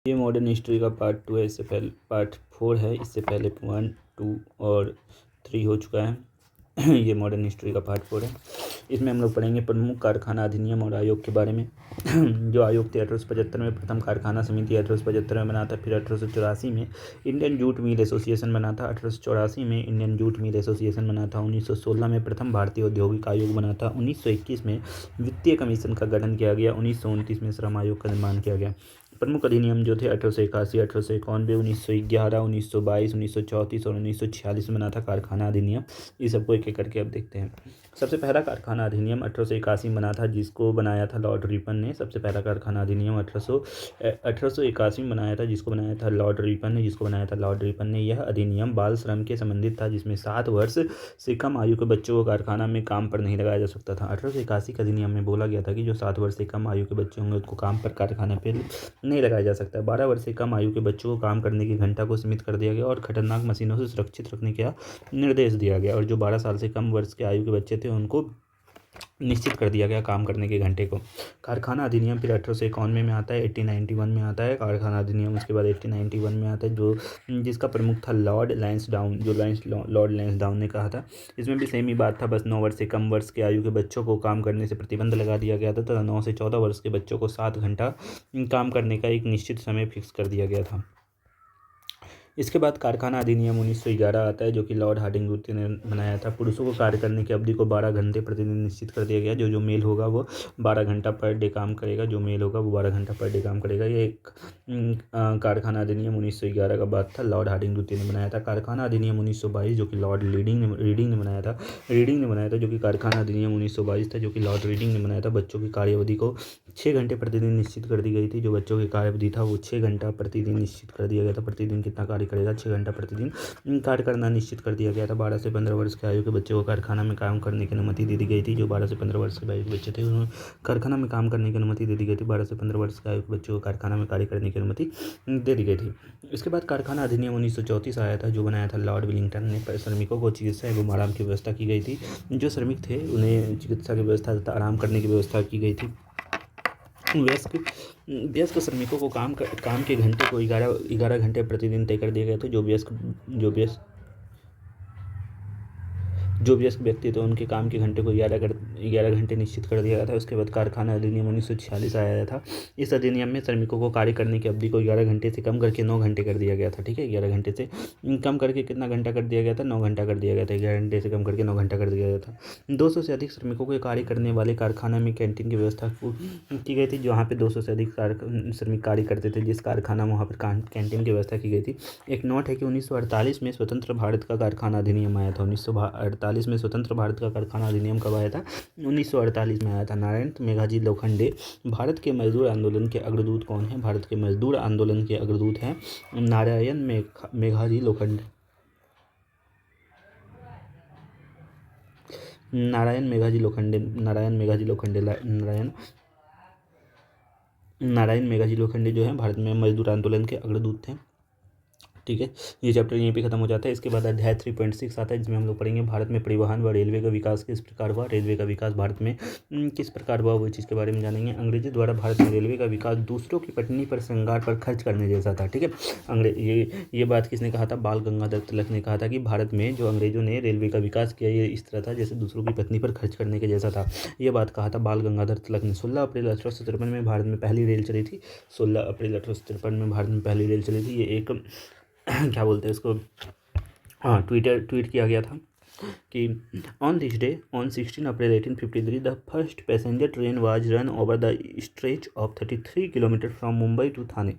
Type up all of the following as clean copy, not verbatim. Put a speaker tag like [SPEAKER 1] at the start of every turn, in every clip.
[SPEAKER 1] ये modern history का part 2 है। इससे पहले पार्ट 4 है। इससे पहले 1, 2 और 3 हो चुका है। ये मॉडर्न हिस्ट्री का पार्ट 4 है। इसमें हम लोग पढ़ेंगे प्रमुख कारखाना अधिनियम और आयोग के बारे में। जो आयोग थे 1875 में प्रथम कारखाना समिति 1875 में बना था। फिर 1884 में इंडियन जूट मिल एसोसिएशन बना था। 1884 में इंडियन जूट मिल एसोसिएशन बना था। 1916 में प्रथम भारतीय औद्योगिक आयोग बना था। 1921 में वित्तीय कमीशन का गठन किया गया। 1929 में श्रम आयोग का निर्माण किया गया। प्रमुख अधिनियम जो थे 1881, 1891, 1911, 1922, 1934 और 1946 में बना था कारखाना अधिनियम। इस सबको एक एक करके अब देखते हैं। सबसे पहला कारखाना अधिनियम 1881 में बना था, जिसको बनाया था लॉर्ड रिपन ने। सबसे पहला कारखाना अधिनियम 1881 में बनाया था, जिसको बनाया था लॉर्ड रिपन ने। यह अधिनियम बाल श्रम के संबंधित था, जिसमें 7 वर्ष से कम आयु के बच्चों को कारखाना में काम पर नहीं लगाया जा सकता था। 1881 के अधिनियम में बोला गया था कि जो 7 वर्ष से कम आयु के बच्चे होंगे उसको काम पर कारखाने पर नहीं लगाया जा सकता। 12 वर्ष से कम आयु के बच्चों को काम करने की घंटा को सीमित कर दिया गया और खतरनाक मशीनों से सुरक्षित रखने का निर्देश दिया गया। और जो 12 साल से कम वर्ष के आयु के बच्चे थे उनको निश्चित कर दिया गया काम करने के घंटे को। कारखाना अधिनियम फिर 1891 में आता है, 1891 में आता है कारखाना अधिनियम। उसके बाद 1891 में आता है जो जिसका प्रमुख था लॉर्ड लैंसडाउन, जो लॉर्ड लैंसडाउन ने कहा था। इसमें भी सेम ही बात था, बस 9 वर्ष से कम वर्ष के आयु के बच्चों को काम करने से प्रतिबंध लगा दिया गया था तथा 9 से 14 वर्ष के बच्चों को 7 घंटा काम करने का एक निश्चित समय फिक्स कर दिया गया था। इसके बाद कारखाना अधिनियम 1911 आता है, जो कि लॉर्ड हार्डिंग ने बनाया था। पुरुषों को कार्य करने की अवधि को 12 घंटे प्रतिदिन निश्चित कर दिया गया। जो मेल होगा वो 12 घंटा पर डे काम करेगा। जो मेल होगा वो 12 घंटा पर डे काम करेगा। ये एक कारखाना अधिनियम 1911 का बात था, लॉर्ड हार्डिंग ने बनाया था। कारखाना अधिनियम 1922 जो कि लॉर्ड रीडिंग ने बनाया था, जो कि कारखाना अधिनियम 1922 था, जो कि लॉर्ड रीडिंग ने बनाया था। बच्चों की कार्यावधि को 6 घंटे प्रतिदिन निश्चित कर दी गई थी। जो बच्चों की कार्यावधि था वो 6 घंटा प्रतिदिन निश्चित कर दिया गया था। प्रतिदिन कितना कार्य करेगा, 6 घंटा प्रतिदिन कार्य करना निश्चित कर दिया गया था। 12 से 15 वर्ष के आयु के बच्चों को कारखाना में काम करने की अनुमति दे दी गई थी। जो 12 से 15 वर्ष के आयु के बच्चे थे उन्हें कारखाना में काम करने की अनुमति दे दी गई थी। 12 से 15 वर्ष के आयु के बच्चों को कारखाना में कार्य करने की अनुमति दे दी गई थी। इसके बाद कारखाना अधिनियम 1934 आया था, जो बनाया था लॉर्ड विलिंगटन ने। श्रमिकों को चिकित्सा एवं आराम की व्यवस्था की गई थी। जो श्रमिक थे उन्हें चिकित्सा की व्यवस्था तथा आराम करने की व्यवस्था की गई थी। वयस्क श्रमिकों को काम के घंटे को 11 घंटे प्रतिदिन तय कर दिए गए थे। जो वयस्क व्यक्ति थे उनके काम के घंटे को 11 घंटे निश्चित कर दिया गया था। उसके बाद कारखाना अधिनियम 1946 आया था। इस अधिनियम में श्रमिकों को कार्य करने की अवधि को 11 घंटे से कम करके 9 घंटे कर दिया गया था। ठीक है, 11 घंटे से कम करके कितना घंटा कर दिया गया था, 9 घंटा कर दिया गया था। 11 घंटे से कम करके 9 घंटा कर दिया गया था। 200 से अधिक श्रमिकों के कार्य करने वाले कारखाना में कैंटीन की व्यवस्था की गई थी। जहाँ पे 200 से अधिक श्रमिक कार्य करते थे, जिस कारखाना में वहाँ पर कैंटीन की व्यवस्था की गई थी। एक नोट है कि 1948 में स्वतंत्र भारत का कारखाना अधिनियम आया था। 1948 में स्वतंत्र भारत का कारखाना अधिनियम कब आया था? 1948 में आया था। नारायण मेघाजी लोखंडे भारत के मजदूर आंदोलन के अग्रदूत कौन है? भारत के मजदूर आंदोलन के अग्रदूत हैं नारायण मेघाजी लोखंडे। नारायण मेघाजी लोखंडे जो है भारत में मजदूर आंदोलन के अग्रदूत थे। ठीक है, ये चैप्टर यहीं पे खत्म हो जाता है। इसके बाद अध्याय 3.6 आता है, जिसमें हम लोग पढ़ेंगे भारत में परिवहन व रेलवे का विकास किस प्रकार हुआ। रेलवे का विकास भारत में किस प्रकार हुआ, वो चीज़ के बारे में जानेंगे। अंग्रेजों द्वारा भारत में रेलवे का विकास दूसरों की पटनी पर श्रृंगार पर खर्च करने जैसा था। ठीक है, ये बात किसने कहा था? बाल गंगाधर तिलक ने कहा था कि भारत में जो अंग्रेजों ने रेलवे का विकास किया ये इस तरह था जैसे दूसरों की पत्नी पर खर्च करने के जैसा था। ये बात कहा था बाल गंगाधर तिलक ने। 16 अप्रैल 1853 में भारत में पहली रेल चली थी। 16 अप्रैल 1853 में भारत में पहली रेल चली थी। ये एक क्या बोलते हैं इसको, हाँ, ट्वीट किया गया था कि on this day on 16 April 1853 the first passenger train was run over the stretch of 33 kilometre from Mumbai to Thane.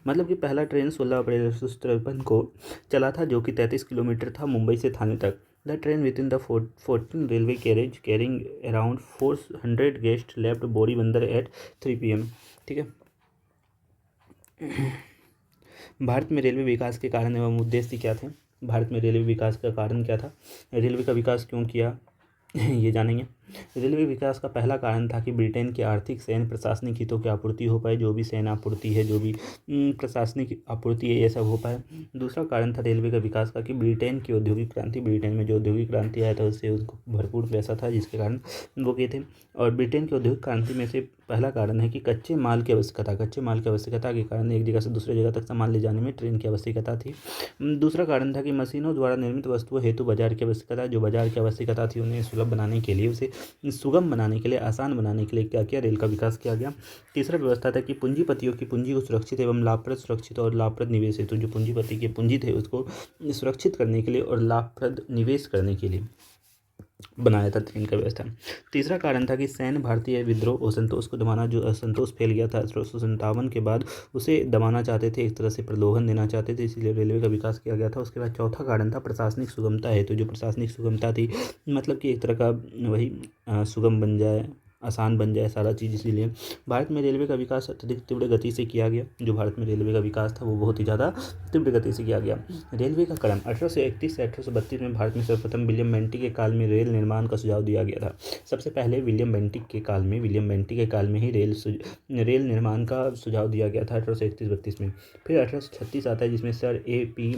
[SPEAKER 1] मतलब कि पहला ट्रेन 16 अप्रैल 1853 को चला था, जो कि 33 किलोमीटर था मुंबई से थाने तक। The train with in the 14 railway carriage carrying around 400 guest left बोरी बंदर एट 3 PM। ठीक है, भारत में रेलवे विकास के कारण एवं उद्देश्य क्या थे? भारत में रेलवे विकास का कारण क्या था? रेलवे का विकास क्यों किया ये जानेंगे। रेलवे विकास का पहला कारण था कि ब्रिटेन के आर्थिक, सैन्य, प्रशासनिक हितों की आपूर्ति हो पाए, जो भी सैन्य आपूर्ति है, जो भी प्रशासनिक आपूर्ति है, ये सब हो पाए। दूसरा कारण था रेलवे का विकास का कि ब्रिटेन की औद्योगिक क्रांति, ब्रिटेन में जो औद्योगिक क्रांति आया था उससे उनको भरपूर पैसा था, जिसके कारण वो किए थे। और ब्रिटेन की औद्योगिक क्रांति में से पहला कारण है कि कच्चे माल की आवश्यकता के कारण एक जगह से दूसरे जगह तक सामान ले जाने में ट्रेन की आवश्यकता थी। दूसरा कारण था कि मशीनों द्वारा निर्मित वस्तुओं हेतु बाजार की आवश्यकता, जो बाजार की आवश्यकता थी उन्हें सुलभ बनाने के लिए, उसे सुगम बनाने के लिए, आसान बनाने के लिए क्या किया, रेल का विकास किया गया। तीसरा व्यवस्था था कि पूंजीपतियों की पूंजी को सुरक्षित एवं लाभप्रद, सुरक्षित और लाभप्रद निवेश हेतु, जो पूंजीपति के पूंजी थे उसको सुरक्षित करने के लिए और लाभप्रद निवेश करने के लिए बनाया था ट्रेन का व्यवस्था। तीसरा कारण था कि सैन्य भारतीय विद्रोह, असंतोष को दबाना, जो असंतोष फैल गया था 1857 के बाद, उसे दबाना चाहते थे, एक तरह से प्रलोभन देना चाहते थे, इसलिए रेलवे का विकास किया गया था। उसके बाद चौथा कारण था प्रशासनिक सुगमता है, तो जो प्रशासनिक सुगमता थी, मतलब कि एक तरह का वही सुगम बन जाए, आसान बन जाए सारा चीज़, इसीलिए भारत में रेलवे का विकास अत्यधिक तीव्र गति से किया गया। जो भारत में रेलवे का विकास था वो बहुत ही ज़्यादा तीव्र गति से किया गया। रेलवे का क्रम 1831 से 1832 में भारत में सर्वप्रथम विलियम बेंटिक के काल में रेल निर्माण का सुझाव दिया गया था। सबसे पहले विलियम बेंटिक के काल में ही रेल निर्माण का सुझाव दिया गया था 1831-32 में। फिर 1836 आता है, जिसमें सर A.P.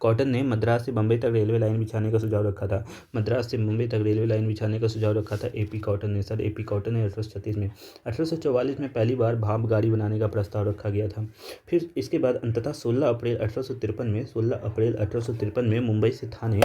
[SPEAKER 1] कॉटन ने मद्रास से बम्बई तक रेलवे लाइन बिछाने का सुझाव रखा था। A.P. कॉटन ने 1836 में। 1844 में पहली बार भाप गाड़ी बनाने का प्रस्ताव रखा गया था। फिर इसके बाद अंततः 16 अप्रैल 1853 में मुंबई से थाने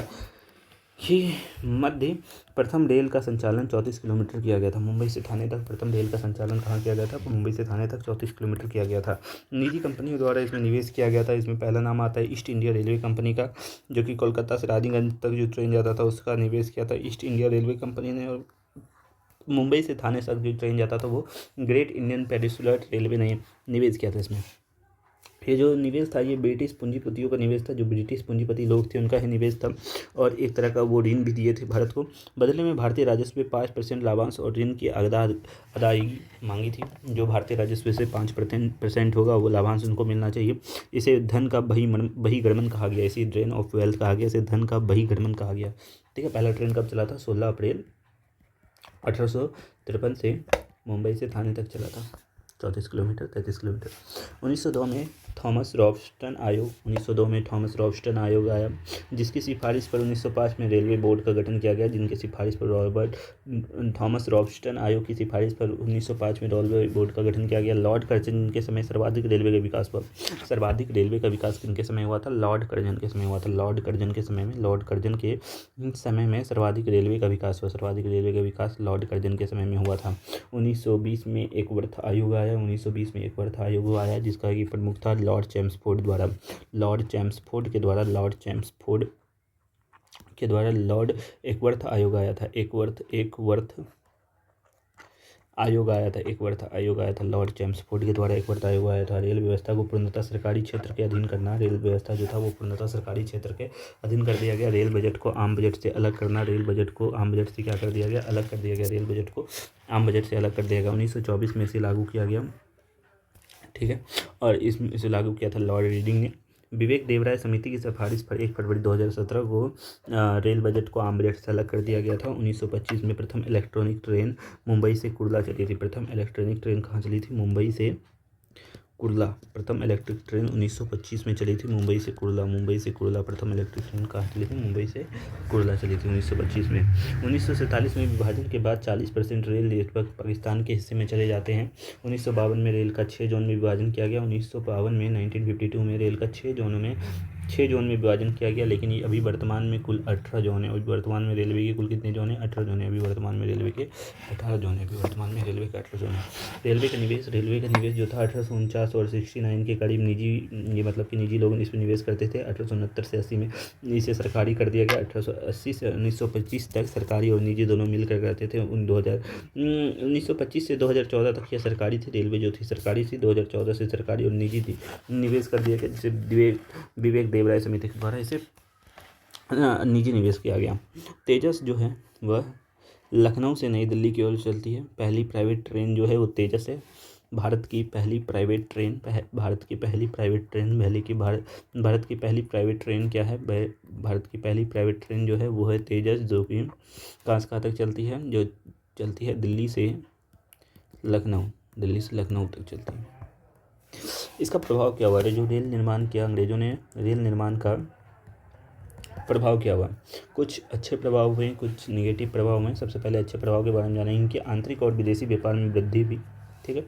[SPEAKER 1] की मध्य प्रथम रेल का संचालन 34 किलोमीटर किया गया था। मुंबई से थाने तक प्रथम रेल का संचालन कहाँ किया गया था? मुंबई से थाने तक 34 किलोमीटर किया गया था। निजी कंपनियों द्वारा इसमें निवेश किया गया था। इसमें पहला नाम आता है ईस्ट इंडिया रेलवे कंपनी का, जो कि कोलकाता से रानीगंज तक जो ट्रेन जाता था उसका निवेश किया था ईस्ट इंडिया रेलवे कंपनी ने। और मुंबई से थाने तक जो ट्रेन जाता था वो ग्रेट इंडियन पेनिनसुलर रेलवे ने निवेश किया था इसमें। ये जो निवेश था ये ब्रिटिश पूंजीपतियों का निवेश था, जो ब्रिटिश पूंजीपति लोग थे उनका ही निवेश था। और एक तरह का वो ऋण भी दिए थे भारत को। बदले में भारतीय राजस्व में 5% लाभांश और ऋण की अदायगी मांगी थी। जो भारतीय राजस्व से 5% होगा वो लाभांश उनको मिलना चाहिए। इसे धन का बहिर्गमन कहा गया, इसे ड्रेन ऑफ वेल्थ कहा गया, इसे धन का बहिर्गमन कहा गया। ठीक है, पहला ट्रेन कब चला था? 16 अप्रैल 1853 से मुंबई से थाने तक चला था, 33 किलोमीटर। 1902 में थॉमस रॉबस्टन आयोग आया, जिसकी सिफारिश पर 1905 में रेलवे बोर्ड का गठन किया गया। जिनकी सिफारिश पर थॉमस रॉबस्टन आयोग की सिफारिश पर 1905 में रेलवे बोर्ड का गठन किया गया। लॉर्ड कर्जन के समय सर्वाधिक रेलवे का विकास हुआ। सर्वाधिक रेलवे का विकास किनके समय हुआ था? लॉर्ड कर्जन के समय हुआ था। लॉर्ड कर्जन के समय में सर्वाधिक रेलवे का विकास हुआ। सर्वाधिक रेलवे का विकास लॉर्ड कर्जन के समय में हुआ था। 1920 में एक वर्थ आयोग आया। 1920 में एक वर्थ आयोग आया, जिसका कि प्रमुख था लॉर्ड चैम्सफोर्ड के द्वारा लॉर्ड एकवर्थ आयोग आया था। एक वर्थ आयोग आया था लॉर्ड चैम्सफोर्ड के द्वारा। एक वर्थ आयोग आया था। रेल व्यवस्था को पूर्णतः सरकारी क्षेत्र के अधीन करना। रेल व्यवस्था जो था वो पूर्णतः सरकारी क्षेत्र के अधीन कर दिया गया। रेल बजट को आम बजट से अलग करना। रेल बजट को आम बजट से क्या कर दिया गया? अलग कर दिया गया। रेल बजट को आम बजट से अलग कर दिया गया। 1924 में इसे लागू किया गया। ठीक है, और इसे लागू किया था लॉर्ड रीडिंग ने। विवेक देवराय समिति की सिफारिश पर 1 फरवरी 2017 को रेल बजट को आम बजट से अलग कर दिया गया था। 1925 में प्रथम इलेक्ट्रॉनिक ट्रेन मुंबई से कुर्ला चली थी। प्रथम इलेक्ट्रॉनिक ट्रेन कहाँ चली थी? मुंबई से कुर्ला। प्रथम इलेक्ट्रिक ट्रेन 1925 में चली थी मुंबई से कुर्ला। प्रथम इलेक्ट्रिक ट्रेन कहाँ चली थी? मुंबई से कुर्ला चली थी 1925 में। 1947 में विभाजन के बाद 40% रेल नेटवर्क पाकिस्तान के हिस्से में चले जाते हैं। 1952 में रेल का 6 जोन में विभाजन किया गया। 1952 में रेल का 6 जोन में विभाजन किया गया। लेकिन ये अभी वर्तमान में कुल 18 जोन है। वर्तमान में रेलवे के कुल कितने जोन है? 18 जोन है। अभी वर्तमान में रेलवे के 18 जोन है। रेलवे का निवेश जो था 1849 और 69 के करीब निजी लोग इसमें निवेश करते थे। 1869 से 80 में इसे सरकारी कर दिया गया। 1880 से 1925 तक सरकारी और निजी दोनों मिलकर करते थे। 1925 से 2014 तक यह सरकारी थी। रेलवे जो थी सरकारी थी। 2014 से सरकारी और निजी थी, निवेश कर दिया गया। जिसे विवेक देवराय समिति के द्वारा इसे निजी निवेश किया गया। तेजस जो है वह लखनऊ से नई दिल्ली की ओर चलती है। पहली प्राइवेट ट्रेन जो है वो तेजस है। भारत की पहली प्राइवेट ट्रेन भारत की पहली प्राइवेट ट्रेन भारत की पहली प्राइवेट ट्रेन क्या है? भारत की पहली प्राइवेट ट्रेन जो है वो है तेजस, जो कि कहाँ से कहाँ तक चलती है? जो चलती है दिल्ली से लखनऊ तक चलती है। इसका प्रभाव क्या हुआ? जो रेल निर्माण किया अंग्रेजों ने, रेल निर्माण का प्रभाव क्या हुआ? कुछ अच्छे प्रभाव हुए, कुछ निगेटिव प्रभाव हुए। सबसे पहले अच्छे प्रभाव के बारे में जानेंगे कि आंतरिक और विदेशी व्यापार में वृद्धि हुई। ठीक है,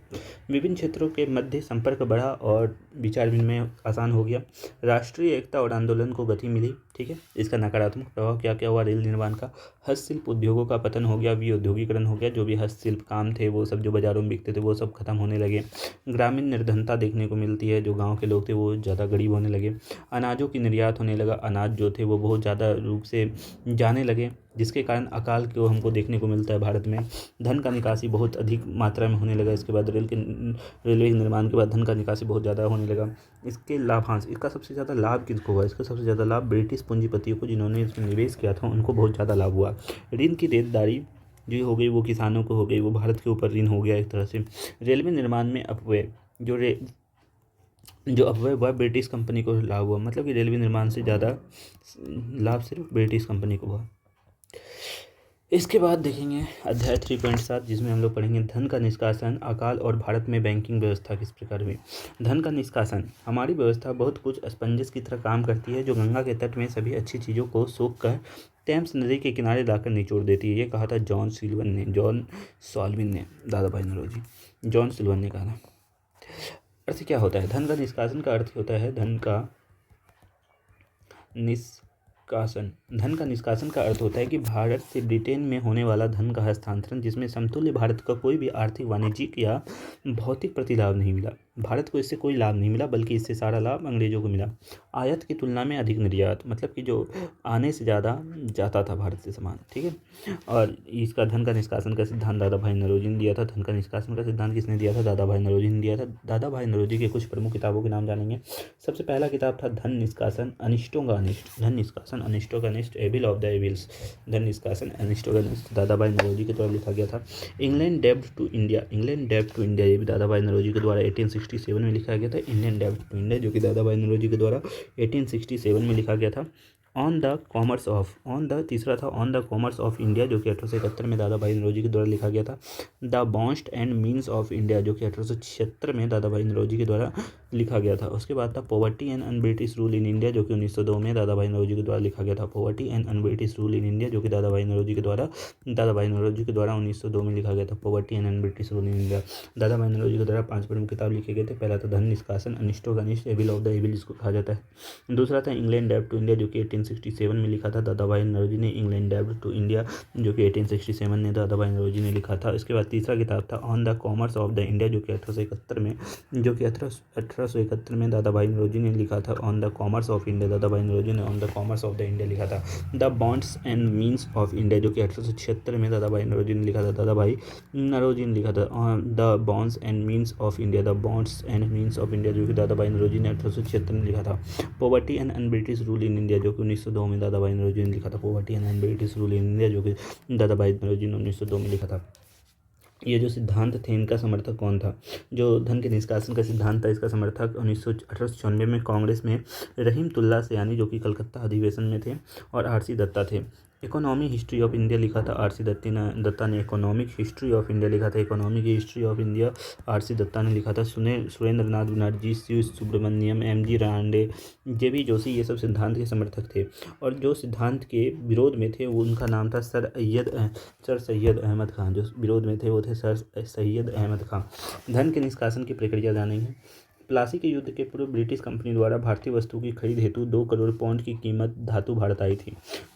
[SPEAKER 1] विभिन्न क्षेत्रों के मध्य संपर्क बढ़ा और विचार विनिमय आसान हो गया। राष्ट्रीय एकता और आंदोलन को गति मिली। ठीक है, इसका नकारात्मक प्रभाव क्या क्या हुआ? रेल निर्माण का हस्तशिल्प उद्योगों का पतन हो गया, विऔद्योगीकरण हो गया। जो भी हस्तशिल्प काम थे वो सब जो बाजारों में बिकते थे वो सब खत्म होने लगे। ग्रामीण निर्धनता देखने को मिलती है, जो गाँव के लोग थे वो ज़्यादा गरीब होने लगे। अनाजों की निर्यात होने लगा, अनाज जो थे वो बहुत ज़्यादा रूप से जाने लगे, जिसके कारण अकाल को हमको देखने को मिलता है भारत में। धन का निकासी बहुत अधिक मात्रा में होने लगा। इसके बाद रेलवे निर्माण के बाद धन का निकासी बहुत ज़्यादा होने लगा। इसके लाभांश, इसका सबसे ज़्यादा लाभ किसको हुआ? इसका सबसे ज़्यादा लाभ ब्रिटिश पूंजीपतियों को, जिन्होंने इसमें निवेश किया था उनको बहुत ज़्यादा लाभ हुआ। ऋण की देनदारी जो हो गई वो किसानों को हो गई, वो भारत के ऊपर ऋण हो गया एक तरह से। रेलवे निर्माण में अपव्यय, जो अपव्यय हुआ ब्रिटिश कंपनी को लाभ हुआ, मतलब कि रेलवे निर्माण से ज़्यादा लाभ सिर्फ ब्रिटिश कंपनी को हुआ। इसके बाद देखेंगे अध्याय 3.7, जिसमें हम लोग पढ़ेंगे धन का निष्कासन, अकाल और भारत में बैंकिंग व्यवस्था किस प्रकार हुई। धन का निष्कासन, हमारी व्यवस्था बहुत कुछ स्पंजिस की तरह काम करती है, जो गंगा के तट में सभी अच्छी चीज़ों को सोख कर टेम्स नदी के किनारे लाकर निचोड़ देती है। ये कहा था जॉन सॉल्विन ने, दादा भाई नौरोजी, जॉन सिल्वन ने कहा था। अर्थ क्या होता है? धन का निष्कासन का अर्थ होता है धन का निष्कासन का अर्थ होता है कि भारत से ब्रिटेन में होने वाला धन का हस्तांतरण, जिसमें समतुल्य भारत का कोई भी आर्थिक, वाणिज्यिक या भौतिक प्रतिलाभ नहीं मिला। भारत को इससे कोई लाभ नहीं मिला, बल्कि इससे सारा लाभ अंग्रेजों को मिला। आयात की तुलना में अधिक निर्यात, मतलब कि जो आने से ज़्यादा जाता था भारत से सामान। ठीक है, और इसका धन का निष्कासन का सिद्धांत दादा भाई नौरोजी ने दिया था। धन का निष्कासन का सिद्धांत किसने दिया था? दादा भाई नौरोजी ने दिया था। दादा भाई नौरोजी के कुछ प्रमुख किताबों के नाम जानेंगे। सबसे पहला किताब था धन निष्कासन अनिष्टों का अनिष्ट, धन निष्कासन अनिष्टों का अनिष्ट, एविल ऑफ द एविल्स, धन निष्कासन अनिष्टों का अनिष्ट, दादा भाई नौरोजी के द्वारा लिखा गया था। इंग्लैंड डेब्ट टू इंडिया, ये भी दादा भाई नौरोजी के द्वारा 1867 में लिखा गया था। इंडियन डेब्ट टू इंडिया, जो कि दादा भाई नौरोजी के द्वारा 1867 में लिखा गया था। तीसरा था on the commerce of India, जो कि 1871 में दादा भाई नौरोजी के द्वारा लिखा गया था। द बॉन्स्ट एंड मीन्स ऑफ इंडिया, जो कि 1876 में दादा भाई नौरोजी के द्वारा लिखा गया था। उसके बाद था poverty and un British rule in India, जो कि 1902 में दादा भाई नौरोजी के द्वारा लिखा गया था। Poverty and un British rule in India, जो कि दादा भाई नौरोजी के द्वारा 1902 में लिखा गया था। Poverty and un British rule in India, दादा भाई नौरोजी के द्वारा 5 प्रमुख किताब लिखे गए थे। पहला था धन निष्कासन अनिष्टों का अनिष्ट, एविल ऑफ द एविल जिसको कहा जाता है। दूसरा था इंग्लैंड डेब्ट टू इंडिया, जो कि 1867 में लिखा था दादा भाई नौरोजी ने। इंग्लैंड डेब्ट टू इंडिया, जो कि 1867 में दादा भाई नौरोजी ने लिखा था। इसके बाद तीसरा किताब था on the commerce of the India, जो कि 1871 में दादा भाई नौरोजी ने लिखा था। On the commerce of India, दादा भाई नौरोजी ने on the commerce of the India लिखा था। The bonds and means of India, जो कि 1876 में दादा भाई नौरोजी ने लिखा था। दादा भाई नौरोजी ने लिखा था the bonds and means of India, the bonds and means of India, जो कि दादा भाई नौरोजी ने 1876 में लिखा था। Poverty and un British rule in India, जो कि 1902 में दादा भाई नौरोजी ने लिखा था। Poverty and un British rule in India, जो कि दादा भाई नौरोजी ने 1902 में लिखा था। ये जो सिद्धांत थे इनका समर्थक कौन था? जो धन के निष्कासन का सिद्धांत था, इसका समर्थक 1896 में कांग्रेस में रहीमतुल्ला सयानी, जो कि कलकत्ता अधिवेशन में थे, और आर.सी. दत्ता थे। इकोनॉमी हिस्ट्री ऑफ इंडिया लिखा था आर.सी. दत्ता ने। इकोनॉमिक हिस्ट्री ऑफ इंडिया लिखा था, economic history of India R C. Dutta ने लिखा था। Surendra Nath Banerjee, C Subramaniam, M G. Ranade, J B. Joshi, ये सब सिद्धांत के समर्थक थे। और जो सिद्धांत के विरोध में थे वो उनका नाम था सर सैयद अहमद खान। जो विरोध में थे वो थे सर सैयद अहमद खान। धन के निष्कासन की प्रक्रिया जानेंगे। प्लासी के युद्ध के पूर्व ब्रिटिश कंपनी द्वारा भारतीय वस्तुओं की खरीद हेतु 2 करोड़ पाउंड की कीमत धातु भारत आई थी।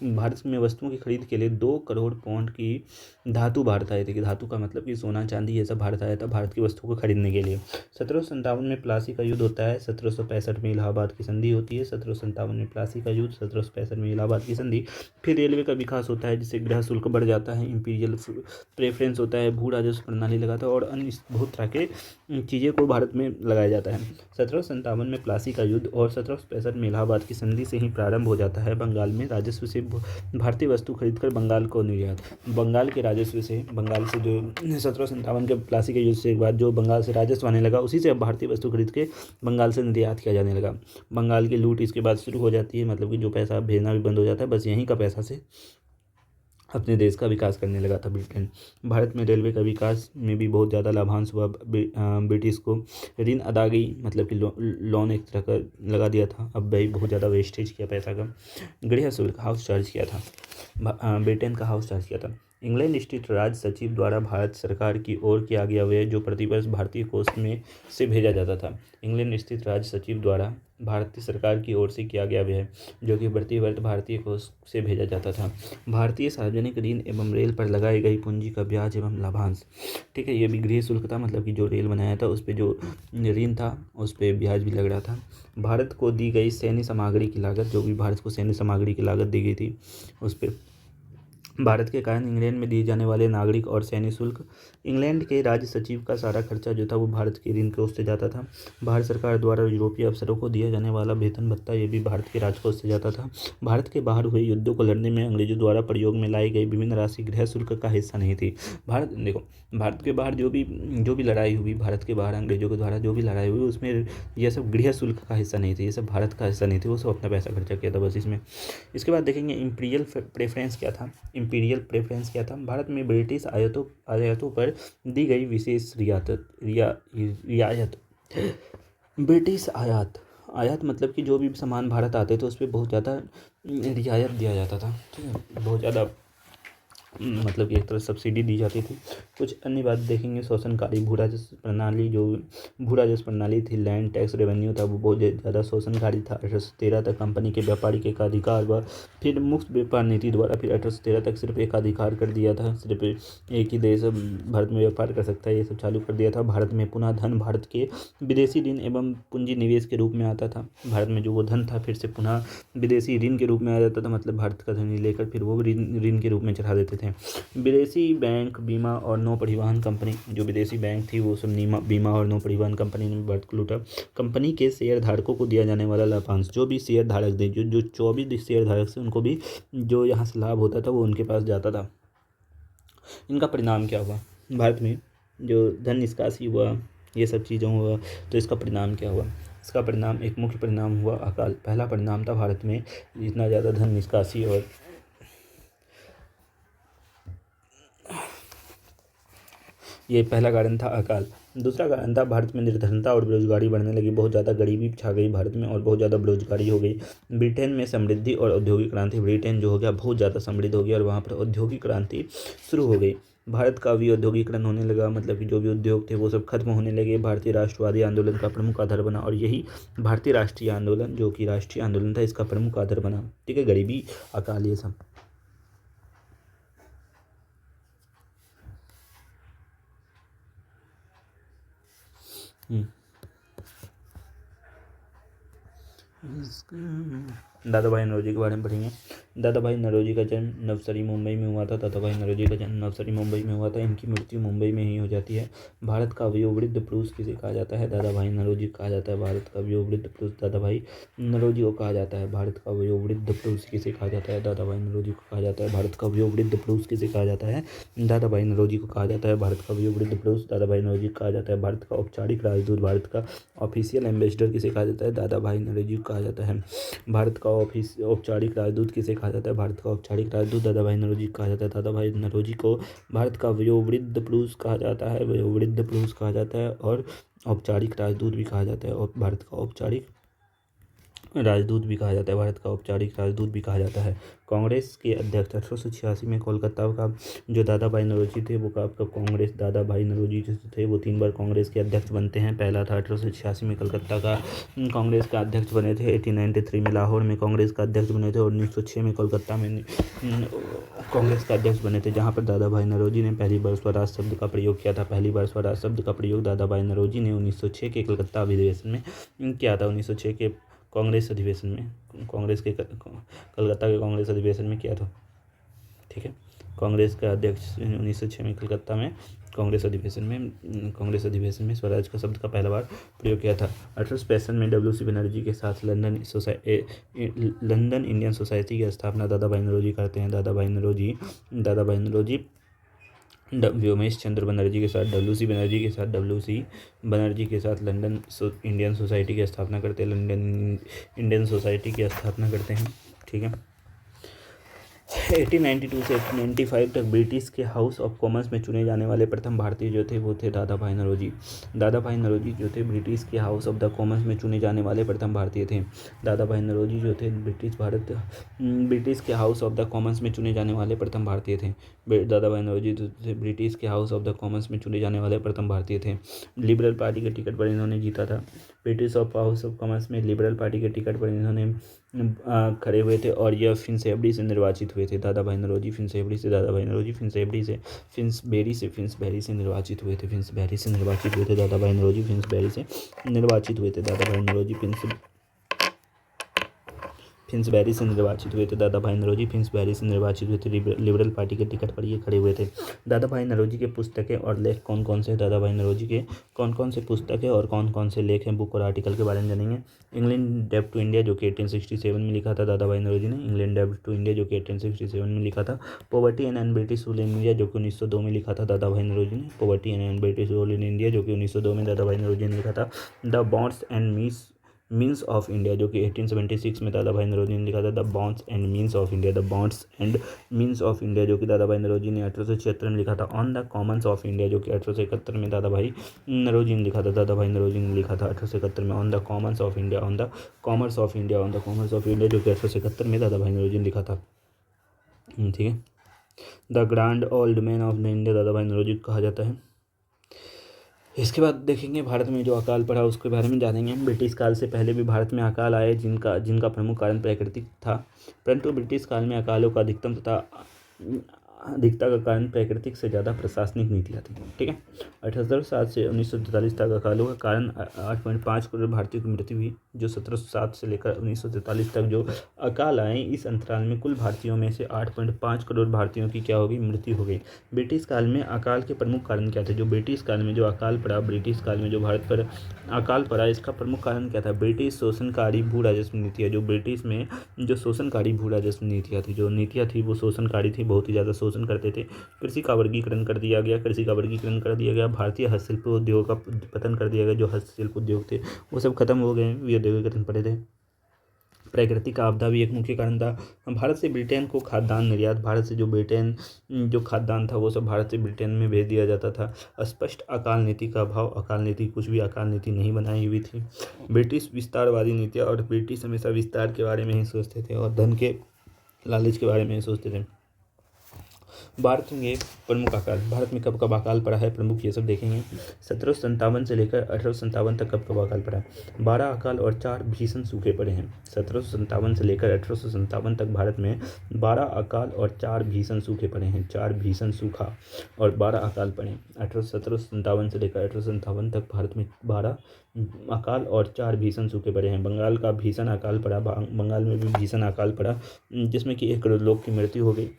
[SPEAKER 1] भारत में वस्तुओं की खरीद के लिए 2 करोड़ पाउंड की धातु भारत आए थे, कि धातु का मतलब कि सोना चांदी ये सब भारत आया था भारत की वस्तुओं को खरीदने के लिए। 1757 में प्लासी का युद्ध होता है। 1765 में इलाहाबाद की संधि होती है। 1757 में प्लासी का युद्ध, 1765 में इलाहाबाद की संधि। फिर रेलवे का विकास होता है, जिससे गृह शुल्क बढ़ जाता है, इंपीरियल प्रेफरेंस होता है, भू राजस्व प्रणाली लगाता है, और अन्य बहुत तरह के चीज़ें को भारत में लगाया जाता है। 1757 में प्लासी का युद्ध और 1765 में इलाहाबाद की संधि से ही प्रारंभ हो जाता है बंगाल में राजस्व से भारतीय वस्तु खरीदकर बंगाल को निर्यात। बंगाल के राजस्व से, बंगाल से जो 1757 के प्लासी के युद्ध से बाद जो बंगाल से राजस्व आने लगा, उसी से अब भारतीय वस्तु खरीद के बंगाल से निर्यात किया जाने लगा। बंगाल की लूट इसके बाद शुरू हो जाती है, मतलब कि जो पैसा भेजना भी बंद हो जाता है, बस यहीं का पैसा से अपने देश का विकास करने लगा था ब्रिटेन। भारत में रेलवे का विकास में भी बहुत ज़्यादा लाभांश हुआ। ब्रिटिश को ऋण अदायगी, मतलब कि लोन एक तरह का लगा दिया था। अब भाई बहुत ज़्यादा वेस्टेज किया पैसा का। गृह शुल्क, हाउस चार्ज किया था, ब्रिटेन का हाउस चार्ज किया था। इंग्लैंड स्थित राज सचिव द्वारा भारत सरकार की ओर किया गया व्यय जो प्रतिवर्ष भारतीय कोष में से भेजा जाता था। इंग्लैंड स्थित राज सचिव द्वारा भारतीय सरकार की ओर से किया गया व्यय जो कि प्रतिवर्ष भारतीय कोष से भेजा जाता था। भारतीय सार्वजनिक ऋण एवं रेल पर लगाई गई पूंजी का ब्याज एवं लाभांश। ठीक है, ये भी गृह शुल्क था, मतलब कि जो रेल बनाया था उस पर जो ऋण था उस पर ब्याज भी लग रहा था। भारत को दी गई सैन्य सामग्री की लागत, जो भी भारत को सैन्य सामग्री की लागत दी गई थी उस पर भारत के कारण इंग्लैंड में दिए जाने वाले नागरिक और सैन्य शुल्क। इंग्लैंड के राज्य सचिव का सारा खर्चा जो था वो भारत के ऋण कोष से जाता था। भारत सरकार द्वारा यूरोपीय अफसरों को दिया जाने वाला वेतन भत्ता ये भी भारत के राजकोष से जाता था। भारत के बाहर हुए युद्धों को लड़ने में अंग्रेजों द्वारा प्रयोग में लाई गई विभिन्न राशि गृह शुल्क का हिस्सा नहीं थी। भारत के बाहर जो भी लड़ाई हुई, भारत के बाहर अंग्रेजों के द्वारा जो भी लड़ाई हुई, उसमें यह सब गृह शुल्क का हिस्सा नहीं थी, ये सब भारत का हिस्सा नहीं थे, वो सब अपना पैसा खर्चा किया था बस इसमें। इसके बाद देखेंगे इंपीरियल प्रेफरेंस क्या था। इंपीरियल प्रेफरेंस क्या था? भारत में ब्रिटिश आयातों पर दी गई विशेष रियायत। ब्रिटिश आयात मतलब कि जो भी सामान भारत आते थे उस पर बहुत ज़्यादा रियायत दिया जाता था। ठीक है, बहुत ज़्यादा मतलब कि एक तरह सब्सिडी दी जाती थी। कुछ अन्य बात देखेंगे, शोषणकारी भू राजस्व प्रणाली थी, लैंड टैक्स रेवेन्यू था वो बहुत ज़्यादा शोषणकारी था। 1813 तक कंपनी के व्यापारी के एकाधिकार व फिर मुक्त व्यापार नीति द्वारा फिर 1813 तक सिर्फ एकाधिकार कर दिया था, सिर्फ एक ही देश भारत में व्यापार कर सकता है, ये सब चालू कर दिया था। भारत में पुनः धन भारत के विदेशी ऋण एवं पूंजी निवेश के रूप में आता था। भारत में जो वो धन था फिर से पुनः विदेशी ऋण के रूप में आ जाता था, मतलब भारत का धन लेकर फिर वो ऋण के रूप में चढ़ा देते थे। विदेशी बैंक, बीमा और नौ परिवहन कंपनी, जो विदेशी बैंक थी वो सब बीमा और नौ परिवहन कंपनी ने भारत को लूटा। कंपनी के शेयर धारकों को दिया जाने वाला लाभांश, जो भी शेयर धारक थे, जो 24 शेयर धारक थे उनको भी जो यहाँ से लाभ होता था वो उनके पास जाता था। इनका परिणाम क्या हुआ? भारत में जो धन निष्कासी हुआ, ये सब चीज़ों हुआ, तो इसका परिणाम क्या हुआ? इसका परिणाम, एक मुख्य परिणाम हुआ अकाल। पहला परिणाम था भारत में इतना ज़्यादा धन निष्कासी और ये पहला कारण था अकाल। दूसरा कारण था भारत में निर्धनता और बेरोजगारी बढ़ने लगी, बहुत ज़्यादा गरीबी छा गई भारत में और बहुत ज़्यादा बेरोजगारी हो गई। ब्रिटेन में समृद्धि और औद्योगिक क्रांति, ब्रिटेन जो हो गया बहुत ज़्यादा समृद्ध हो गया और वहाँ पर औद्योगिक क्रांति शुरू हो गई। भारत का भी औद्योगिकरण होने लगा, मतलब कि जो भी उद्योग थे वो सब खत्म होने लगे। भारतीय राष्ट्रवादी आंदोलन का प्रमुख आधार बना और यही भारतीय राष्ट्रीय आंदोलन, जो कि राष्ट्रीय आंदोलन था, इसका प्रमुख आधार बना। ठीक है, गरीबी, अकाल, ये सब। दादा भाई नौरोजी के बारे में पढ़ेंगे। दादा भाई नौरोजी का जन्म नवसरी मुंबई में हुआ था। दादा भाई नौरोजी का जन्म नवसरी मुंबई में हुआ था। इनकी मृत्यु मुंबई में ही हो जाती है। भारत का वयोवृद्ध पुरुष किसे कहा जाता है? दादा भाई नौरोजी कहा जाता है। भारत का वयोवृद्ध पुरुष दादा भाई नौरोजी को कहा जाता है। भारत का वयोवृद्ध पुरुष किसे कहा जाता है? दादा भाई नौरोजी को कहा जाता है। भारत का वयोवृद्ध पुरुष किसे कहा जाता है? दादा भाई नौरोजी को कहा जाता है। भारत का वयोवृद्ध पुरुष दादा भाई नौरोजी को कहा जाता है। भारत का औपचारिक राजदूत, भारत का ऑफिशियल एम्बेसडर किसे कहा जाता है? दादा भाई नौरोजी को कहा जाता है। भारत का औपचारिक राजदूत किसे कहा जाता है? भारत का औपचारिक राजदूत दादा भाई नौरोजी कहा जाता है। दादा भाई नौरोजी को भारत का वयोवृद्ध पुरुष कहा जाता है, वयोवृद्ध पुरुष कहा जाता है और औपचारिक राजदूत भी कहा जाता है और भारत का औपचारिक राजदूत भी कहा जाता है। भारत का औपचारिक राजदूत भी कहा जाता है। कांग्रेस के अध्यक्ष 1886 में कोलकाता का जो दादा भाई नौरोजी थे वो आपका कांग्रेस, दादा भाई नौरोजी जो थे वो 3 बार कांग्रेस के अध्यक्ष बनते हैं। पहला था 1886 में कलकत्ता का कांग्रेस का अध्यक्ष बने थे। 1893 में लाहौर में कांग्रेस का अध्यक्ष बने थे और 1906 में कोलकाता में कांग्रेस का अध्यक्ष बने थे, जहाँ पर दादा भाई नौरोजी ने पहली बार स्वराज शब्द का प्रयोग किया था। पहली बार स्वराज शब्द का प्रयोग दादा भाई नौरोजी ने 1906 के कलकत्ता अधिवेशन में किया था। 1906 के कांग्रेस अधिवेशन में, कलकत्ता के कांग्रेस अधिवेशन में किया था। ठीक है, कांग्रेस का अध्यक्ष 1906 में कलकत्ता में कांग्रेस अधिवेशन में स्वराज का शब्द का पहला बार प्रयोग किया था। 1865 में WC बनर्जी के साथ लंदन इंडियन सोसाइटी की स्थापना दादा भाई नौरोजी करते हैं। दादा भाई नौरोजी व्योमेश चंद्र बनर्जी के साथ WC बनर्जी के साथ लंदन इंडियन सोसाइटी की स्थापना करते हैं। लंदन इंडियन सोसाइटी की स्थापना करते हैं। ठीक है। 1892 से 1895 तक ब्रिटिश के हाउस ऑफ कॉमन्स में चुने जाने वाले प्रथम भारतीय जो थे वो थे दादा भाई नौरोजी। दादा भाई नौरोजी जो थे ब्रिटिश के हाउस ऑफ द कॉमन्स में चुने जाने वाले प्रथम भारतीय थे। दादा भाई नौरोजी जो थे ब्रिटिश के हाउस ऑफ द कॉमन्स में चुने जाने वाले प्रथम भारतीय थे। दादा भाई नौरोजी जो थे ब्रिटिश के हाउस ऑफ द कॉमन्स में चुने जाने वाले प्रथम भारतीय थे। लिबरल पार्टी के टिकट पर इन्होंने जीता था। ब्रिटिश हाउस ऑफ कॉमन्स में लिबरल पार्टी के टिकट पर इन्होंने खड़े हुए थे और यह फिंसबेरी से निर्वाचित हुए थे। दादा भाई नौरोजी फिंसबेरी से निर्वाचित हुए थे। दादा भाई नौरोजी फिंसबेरी से निर्वाचित हुए थे। दादा भाई नौरोजी फिंसबेरी से निर्वाचित हुए थे। दादा भाई नौरोजी फिंसबेरी से निर्वाचित हुए थे। लिबरल पार्टी के टिकट पर ये खड़े हुए थे। दादा भाई नौरोजी के पुस्तकें और लेख कौन कौन से? दादा भाई नौरोजी के कौन कौन से पुस्तकें और कौन कौन से लेख हैं, बुक और आर्टिकल के बारे में जानेंगे। इंग्लैंड डेब्ट टू इंडिया जो कि 1867 में लिखा था दादा भाई नौरोजी ने। इंग्लैंड डेब्ट टू इंडिया जो कि 1867 में लिखा था। Poverty and British rule in India जो कि 1902 में लिखा था दादा भाई नौरोजी ने। Poverty and British rule in India जो कि 1902 में दादा भाई नौरोजी ने लिखा था। The bonds and means of India जो कि 1876 में दादा भाई नौरोजी ने लिखा था। The bonds and means of India जो कि दादा भाई नौरोजी ने 1876 में लिखा था। On the Commons of India जो कि 1871 में दादा भाई नौरोजी ने लिखा था। 1871 में on the commerce of India जो कि 1871 में दादा भाई नौरोजी ने लिखा था। ठीक है। The grand old man of the India दादा भाई नौरोजी को कहा जाता है। इसके बाद देखेंगे भारत में जो अकाल पड़ा उसके बारे में जानेंगे। ब्रिटिश काल से पहले भी भारत में अकाल आए जिनका प्रमुख कारण प्राकृतिक था, परंतु ब्रिटिश काल में अकालों का अधिकता का कारण प्राकृतिक से ज़्यादा प्रशासनिक नीतियाँ थी। ठीक है। 1807 से 1943 तक अकालों का कारण 8.5 करोड़ भारतीयों की मृत्यु हुई। जो 1707 से लेकर 1943 तक जो अकाल आए इस अंतराल में कुल भारतीयों में से 8.5 करोड़ भारतीयों की क्या होगी? मृत्यु हो गई। ब्रिटिश काल में अकाल के प्रमुख कारण क्या थे? ब्रिटिश काल में जो अकाल पड़ा, ब्रिटिश काल में जो भारत पर अकाल पड़ा इसका प्रमुख कारण क्या था? ब्रिटिश शोषणकारी भू राजस्व नीतियाँ। जो ब्रिटिश में जो शोषणकारी भू राजस्व नीतियाँ थी वो शोषणकारी थी, बहुत ही ज़्यादा शोषण करते थे। कृषि का वर्गीकरण कर दिया गया। भारतीय हस्तशिल्प उद्योग का पतन कर दिया गया। जो हस्तशिल्प उद्योग थे वो सब खत्म हो गए, औद्योगिकरण पड़े थे। प्राकृतिक आपदा भी एक मुख्य कारण था। भारत से ब्रिटेन को खाद्यान्न निर्यात, भारत से जो खाद्यान्न था वो सब भारत से ब्रिटेन में भेज दिया जाता था। स्पष्ट अकाल नीति का अभाव, अकाल नीति नहीं बनाई हुई थी। ब्रिटिश विस्तारवादी नीतियाँ, और ब्रिटिश हमेशा विस्तार के बारे में ही सोचते थे और धन के लालच के बारे में ही सोचते थे। भारत में प्रमुख अकाल, भारत में कब कब अकाल पड़ा है प्रमुख, ये सब देखेंगे। 1757 से लेकर 1857 तक कब कब अकाल पड़ा है? 12 अकाल और 4 भीषण सूखे पड़े हैं। 1757 से लेकर 1857 तक भारत में 12 अकाल और 4 भीषण सूखे पड़े हैं। 4 भीषण सूखा और 12 अकाल पड़े। 1757 से लेकर 1857 तक भारत में 12 अकाल और 4 भीषण सूखे पड़े हैं। बंगाल का भीषण अकाल पड़ा, बंगाल में भी भीषण अकाल पड़ा जिसमें कि 1 करोड़ लोग की मृत्यु हो गई।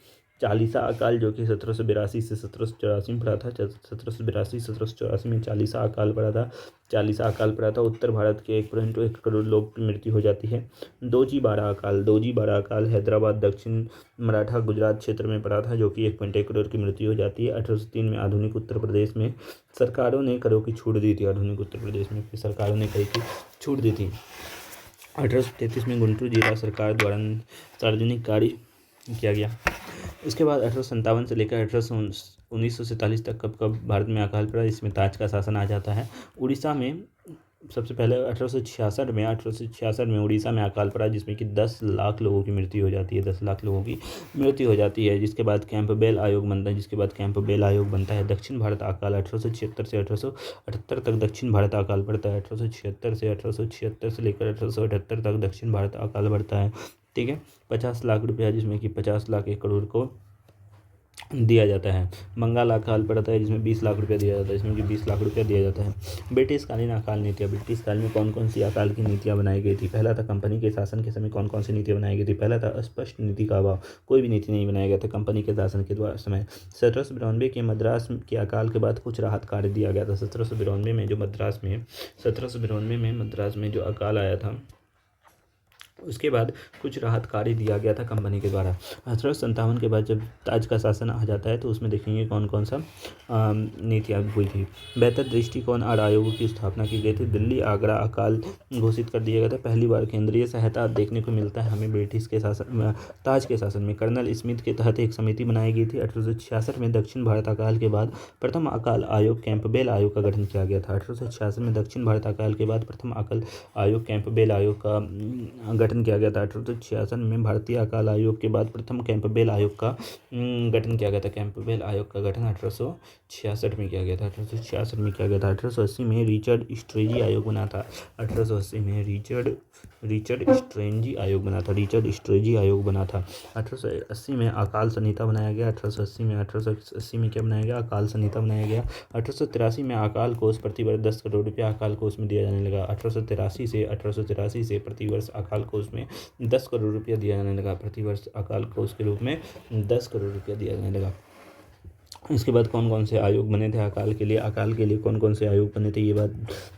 [SPEAKER 1] चालीसा अकाल जो कि 1782 से 1784 में पड़ा था। 1782-1784 में चालीसा अकाल पड़ा था। उत्तर भारत के 1 करोड़ लोग की मृत्यु हो जाती है। 2G12 अकाल हैदराबाद, दक्षिण मराठा, गुजरात क्षेत्र में पड़ा था जो कि 1.1 करोड़ की मृत्यु हो जाती है। 1803 में आधुनिक उत्तर प्रदेश में सरकारों ने करों की छूट दी थी। 1833 में गुंटूर जिला सरकार द्वारा सार्वजनिक कार्य किया गया। इसके बाद 1857 से लेकर 1947 तक कब भारत में अकाल पड़ा, इसमें ताज का शासन आ जाता है। उड़ीसा में सबसे पहले 1866 में उड़ीसा में अकाल पड़ा जिसमें कि 10 लाख लोगों की मृत्यु हो जाती है। जिसके बाद कैंपबेल आयोग बनता है। दक्षिण भारत अकाल 1876 से 1878 तक दक्षिण भारत अकाल पड़ता है। 1876 से लेकर 1878 तक दक्षिण भारत अकाल बढ़ता है। ठीक है। 50 लाख रुपया जिसमें कि 50 लाख 1 करोड़ को दिया जाता है। बंगाल अकाल पड़ता है जिसमें 20 लाख रुपया दिया जाता है, इसमें भी 20 लाख रुपया दिया जाता है। ब्रिटिशकालीन अकाल नीतियाँ। ब्रिटिश काल में कौन कौन सी अकाल की नीतियाँ बनाई गई थी? पहला था कंपनी के शासन के समय कौन कौन सी नीतियाँ बनाई गई थी? पहला था स्पष्ट नीति का अभाव, कोई भी नीति नहीं बनाया गया था कंपनी के शासन के द्वारा समय। 1792 के मद्रास के अकाल के बाद कुछ राहत कार्य दिया गया था। 1792 में जो मद्रास में 1792 में मद्रास में जो अकाल आया था उसके बाद कुछ राहत कार्य दिया गया था कंपनी के द्वारा। 1857 के बाद जब ताज का शासन आ जाता है तो उसमें देखेंगे कौन कौन सा नीतियाँ हुई थी। बेहतर दृष्टिकोण और आयोगों की स्थापना की गई थी। दिल्ली आगरा अकाल घोषित कर दिया गया था। पहली बार केंद्रीय सहायता देखने को मिलता है हमें ब्रिटिश के शासन ताज के शासन में। कर्नल स्मिथ के तहत एक समिति बनाई गई थी। 1866 में दक्षिण भारत अकाल के बाद प्रथम अकाल आयोग कैंपबेल आयोग का गठन किया गया था। 1866 में दक्षिण भारत अकाल के बाद प्रथम अकाल आयोग कैंपबेल आयोग का गठन किया गया था। 1866 में भारतीय अकाल आयोग के बाद प्रथम कैंपबेल आयोग का गठन किया गया था। कैंपबेल आयोग का गठन 1866 में किया गया था। 1866 में किया गया था। 1880 में रिचर्ड स्ट्रेंजी आयोग बना था। 1880 में रिचर्ड स्ट्रेंजी आयोग बना था। रिचर्ड स्ट्रेंजी आयोग बना था। 1880 में अकाल संहिता बनाया गया। 1880 में क्या बनाया गया? अकाल संहिता बनाया गया। 1883 में अकाल कोष प्रतिवर्ष 10 करोड़ रुपया अकाल कोष में दिया जाने लगा। 1883 से प्रतिवर्ष अकाल कोष में 10 करोड़ रुपया दिया जाने लगा। प्रतिवर्ष अकाल कोष के रूप में 10 करोड़ रुपया दिया जाने लगा। इसके बाद कौन कौन से आयोग बने थे अकाल के लिए? अकाल के लिए कौन कौन से आयोग बने थे ये बात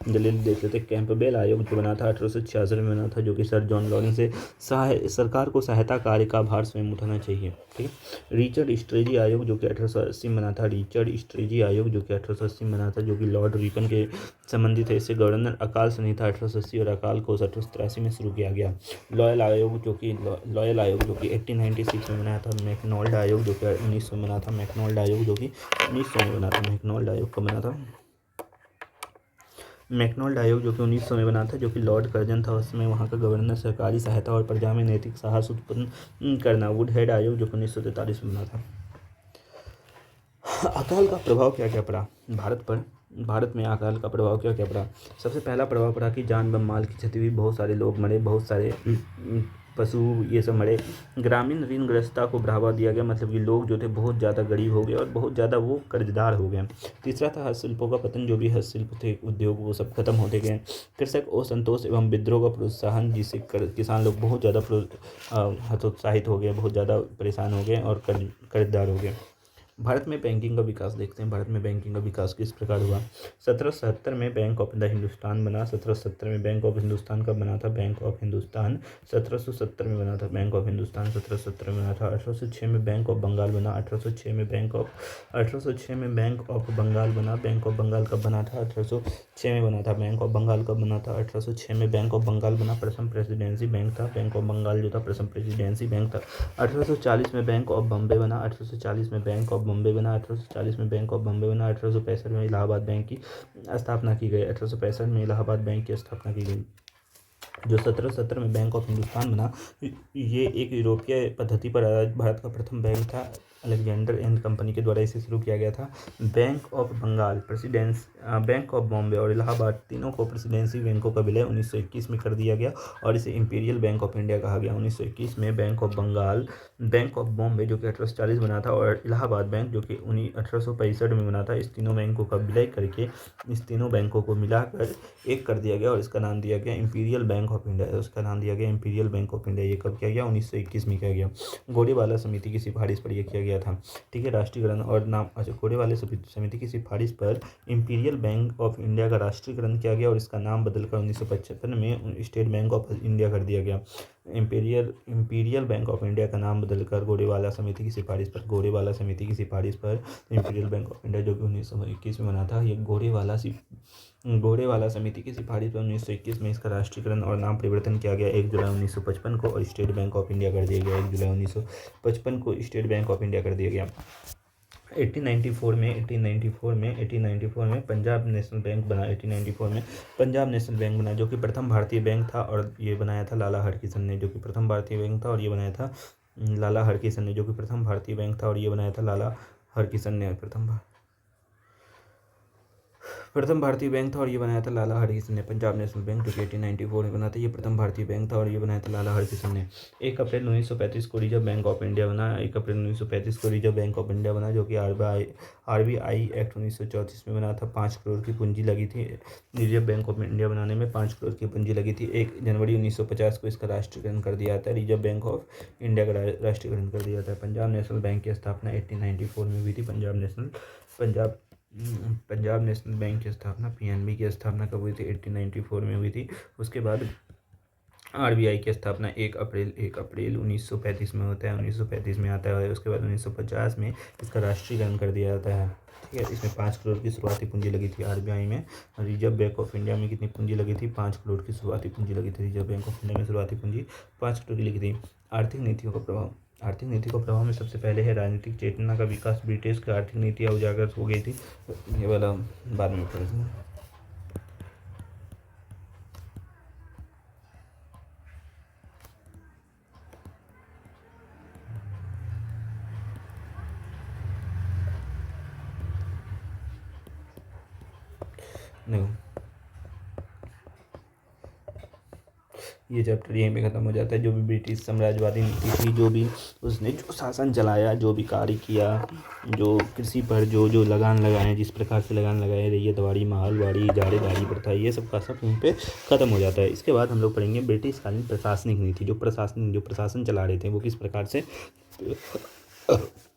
[SPEAKER 1] जल्दी देख लेते। कैंपबेल आयोग जो बना था 1866 में बना था, जो कि सर जॉन लॉरेंस से सरकार को सहायता कार्य का भार स्वयं उठाना चाहिए। ठीक है। रिचर्ड स्ट्रेंजी आयोग जो कि 1880 में बना था। रिचर्ड स्ट्रेंजी आयोग जो कि 1880 में बना था, जो कि लॉर्ड रिपन के संबंधित है। इससे गवर्नर अकाल संहिता 1880 और अकाल कोष 1883 में शुरू किया गया। लॉयल आयोग जो कि 1896 में बनाया था। मैकडॉनल्ड आयोग जो कि 1900 में बना था। मैकडॉनल्ड आयोग जो कि 1900 में बना था। मैकडॉनल्ड आयोग कब बना था? मैकडॉनल्ड आयोग जो कि 1900 में बना था, जो कि लॉर्ड कर्जन था उसमें वहाँ का गवर्नर। सरकारी सहायता और प्रजा में नैतिक साहस उत्पन्न करना। वुडहेड आयोग जो कि 1943 में बना था। अकाल का प्रभाव क्या क्या पड़ा भारत पर? भारत में अकाल का प्रभाव क्या क्या पड़ा? सबसे पहला प्रभाव पड़ा कि जान व माल की क्षति हुई, बहुत सारे लोग मरे, बहुत सारे पशु ये सब मरे। ग्रामीण ऋणग्रस्तता को बढ़ावा दिया गया, मतलब कि लोग जो थे बहुत ज़्यादा गरीब हो गए और बहुत ज़्यादा वो कर्जदार हो गए। तीसरा था हस्तशिल्पों का पतन, जो भी हस्तशिल्प थे उद्योग वो सब खत्म होते गए। कृषक असंतोष एवं विद्रोह का प्रोत्साहन, जिससे किसान लोग बहुत ज़्यादा हतोत्साहित हो गए, बहुत ज़्यादा परेशान हो गए और कर्जदार हो गए। भारत में बैंकिंग का विकास देखते हैं। भारत में बैंकिंग का विकास किस प्रकार हुआ? 1770 में बैंक ऑफ द हिंदुस्तान बना। 1770 में बैंक ऑफ हिंदुस्तान कब बना था? बैंक ऑफ हिंदुस्तान 1770 में बना था। बैंक ऑफ हिंदुस्तान 1770 में बना था। 1806 में बैंक ऑफ बंगाल बना। 1806 में बैंक ऑफ बंगाल बना। बैंक ऑफ बंगाल कब बना था? 1806 में बना था। बैंक ऑफ बंगाल कब बना था? 1806 में बैंक ऑफ बंगाल बना। प्रथम प्रेसिडेंसी बैंक था बैंक ऑफ बंगाल जो था, प्रथम प्रेसिडेंसी बैंक था। 1840 में बैंक ऑफ बॉम्बे बना। 1840 में बैंक ऑफ बॉम्बे बना। 1840 में बैंक ऑफ बॉम्बे बना। 1865 में इलाहाबाद बैंक की स्थापना की गई। 1865 में इलाहाबाद बैंक की स्थापना की गई। जो 1770 में बैंक ऑफ हिंदुस्तान बना, ये एक यूरोपीय पद्धति पर आधारित भारत का प्रथम बैंक था। अलेक्जेंडर एंड कंपनी के द्वारा इसे शुरू किया गया था। Bank of Bengal, bank of Bombay और इलाहाबाद तीनों को प्रेसिडेंसी बैंकों का विलय 1921 में कर दिया गया और इसे इंपीरियल बैंक ऑफ इंडिया कहा गया। 1921 में bank of Bengal, bank of Bombay जो कि 1840 बना था और इलाहाबाद बैंक जो कि 1865 में बना था, इस तीनों बैंकों का विलय करके इस तीनों बैंकों को मिलाकर एक कर दिया गया और इसका नाम दिया गया इंपीरियल बैंक ऑफ इंडिया। उसका नाम दिया गया इंपीरियल बैंक ऑफ इंडिया। ये कब किया गया? 1921 में किया गया। गोरेवाला समिति की सिफारिश पर यह किया गया था। ठीक है। राष्ट्रीयकरण और नाम, अच्छा, गोरेवाला समिति की सिफारिश पर इंपीरियल बैंक ऑफ इंडिया का राष्ट्रीयकरण किया गया और इसका नाम बदलकर 1955 में स्टेट बैंक ऑफ इंडिया कर दिया गया। इंपीरियल बैंक ऑफ इंडिया का नाम बदलकर गोरेवाला समिति की सिफारिश पर इंपीरियल बैंक ऑफ इंडिया जो कि 1921 में बना था, ये गोरेवाला समिति की सिफारिश पर 1921 में इसका राष्ट्रीयकरण और नाम परिवर्तन किया गया 1 जुलाई 1955 को और स्टेट बैंक ऑफ इंडिया कर दिया गया। 1 जुलाई 1955 को स्टेट बैंक ऑफ इंडिया कर दिया गया। 1894 में पंजाब नेशनल बैंक बना। 1894 में पंजाब नेशनल बैंक बना, जो कि प्रथम भारतीय बैंक था और ये बनाया था लाला हरकिशन ने, जो कि प्रथम भारतीय बैंक था और ये बनाया था लाला हरकिशन ने, जो कि प्रथम भारतीय बैंक था और ये बनाया था लाला हरकिशन ने। प्रथम भारतीय बैंक था और ये बनाया था लाला हरकिशन ने। पंजाब नेशनल बैंक जो कि 1894 में बना था, ये प्रथम भारतीय बैंक था और ये बनाया था लाला हरकिशन ने। 1 अप्रैल 1935 को रिजर्व बैंक ऑफ इंडिया बना। 1 अप्रैल 1935 को रिजर्व बैंक ऑफ इंडिया बना, जो कि RBI एक्ट 1934 में बना था। 5 करोड़ की पूंजी लगी थी रिजर्व बैंक ऑफ इंडिया बनाने में, 5 करोड़ की पूंजी लगी थी। 1 जनवरी 1950 को इसका राष्ट्रीयकरण कर दिया जाता है, रिजर्व बैंक ऑफ इंडिया का राष्ट्रीयकरण कर दिया जाता है। पंजाब नेशनल बैंक की स्थापना 1894 में हुई थी। पंजाब नेशनल बैंक की स्थापना PNB की स्थापना कब हुई थी? 1894 में हुई थी। उसके बाद RBI की स्थापना 1 अप्रैल 1935 में होता है, 1935 में आता है। उसके बाद 1950 में इसका राष्ट्रीयकरण कर दिया जाता है। ठीक है, इसमें 5 करोड़ की शुरुआती पूंजी लगी थी RBI में। रिजर्व बैंक ऑफ इंडिया में कितनी पूंजी लगी थी? 5 करोड़ की शुरुआती पूंजी लगी थी। रिजर्व बैंक ऑफ इंडिया में शुरुआती पूंजी 5 करोड़ की लगी थी। आर्थिक नीतियों का प्रभाव। आर्थिक नीति का प्रभाव में सबसे पहले है राजनीतिक चेतना का विकास। ब्रिटिश की आर्थिक नीतियाँ उजागर हो गई थी। ये वाला बाद में पढ़ेंगे। देखो, ये चैप्टर यहीं पे ख़त्म हो जाता है। जो भी ब्रिटिश साम्राज्यवादी नीति थी, जो भी उसने जो शासन चलाया, जो भी कार्य किया, जो कृषि पर जो लगान लगाए, जिस प्रकार से लगान लगाए, रैयतवाड़ी, माहलवाड़ी, इजारेदारी प्रथा, ये सब का सब यहीं पे ख़त्म हो जाता है। इसके बाद हम लोग पढ़ेंगे ब्रिटिश कालीन प्रशासनिक नीति। जो प्रशासन चला रहे थे वो किस प्रकार से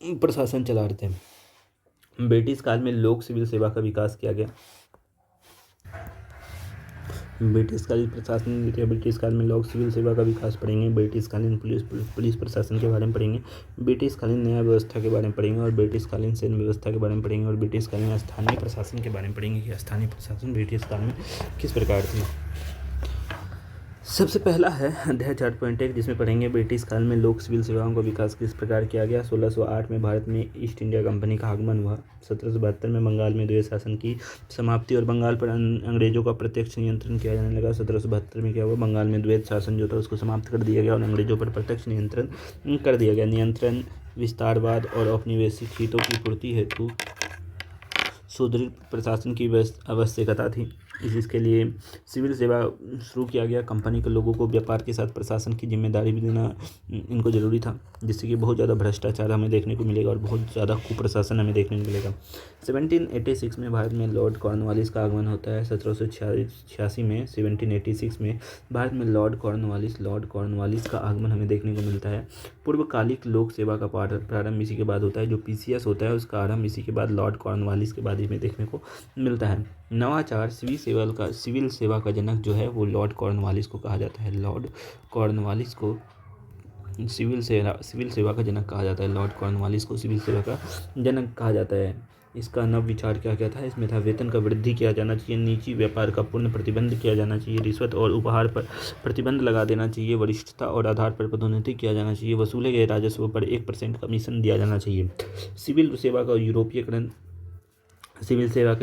[SPEAKER 1] प्रशासन चला रहे थे। ब्रिटिश काल में लोक सिविल सेवा का विकास किया गया। ब्रिटिशकालीन प्रशासन नीति। ब्रिटिश काल में लोक सिविल सेवा का विकास पढ़ेंगे। ब्रिटिशकालीन पुलिस प्रशासन के बारे में पढ़ेंगे। ब्रिटिशकालीन न्याय व्यवस्था के बारे में पढ़ेंगे और ब्रिटिशकालीन सैन्य व्यवस्था के बारे में पढ़ेंगे और ब्रिटिशकालीन स्थानीय प्रशासन के बारे में पढ़ेंगे कि स्थानीय प्रशासन ब्रिटिश काल में किस प्रकार थी। सबसे पहला है अध्याय 4.1, जिसमें पढ़ेंगे ब्रिटिश काल में लोक सिविल सेवाओं का विकास किस प्रकार किया गया। 1608 में भारत में ईस्ट इंडिया कंपनी का आगमन हुआ। 1772 में बंगाल में द्वैत शासन की समाप्ति और बंगाल पर अंग्रेजों का प्रत्यक्ष नियंत्रण किया जाने लगा। 1772 में क्या हुआ? बंगाल में द्वैत शासन जो था उसको समाप्त कर दिया गया और अंग्रेजों पर प्रत्यक्ष नियंत्रण कर दिया गया। नियंत्रण, विस्तारवाद और औपनिवेशिक हितों की पूर्ति हेतु सुदृढ़ प्रशासन की आवश्यकता थी। इसके लिए सिविल सेवा शुरू किया गया। कंपनी के लोगों को व्यापार के साथ प्रशासन की जिम्मेदारी भी देना इनको ज़रूरी था, जिससे कि बहुत ज़्यादा भ्रष्टाचार हमें देखने को मिलेगा और बहुत ज़्यादा कुप्रशासन हमें देखने को मिलेगा। 1786 में भारत में लॉर्ड कॉर्नवालिस का आगमन होता है। 1786 में 1786 में भारत में लॉर्ड कॉर्नवालिस का आगमन हमें देखने को मिलता है। पूर्वकालिक लोक सेवा का प्रारंभ इसी के बाद होता है। जो PCS होता है उसका आरंभ इसी के बाद लॉर्ड कॉर्नवालिस के बाद में देखने को मिलता है। नवाचार सिविल सेवा का जनक जो है वो लॉर्ड कॉर्नवालिस को कहा जाता है। लॉर्ड कॉर्नवालिस को सिविल सेवा का जनक कहा जाता है। लॉर्ड कॉर्नवालिस को सिविल सेवा का जनक कहा जाता है। इसका नव विचार क्या क्या था? इसमें था वेतन का वृद्धि किया जाना चाहिए, निजी व्यापार का पूर्ण प्रतिबंध किया जाना चाहिए, रिश्वत और उपहार पर प्रतिबंध लगा देना चाहिए, वरिष्ठता और आधार पर पदोन्नति किया जाना चाहिए, वसूले गए राजस्व पर 1% कमीशन दिया जाना चाहिए। सिविल सेवा का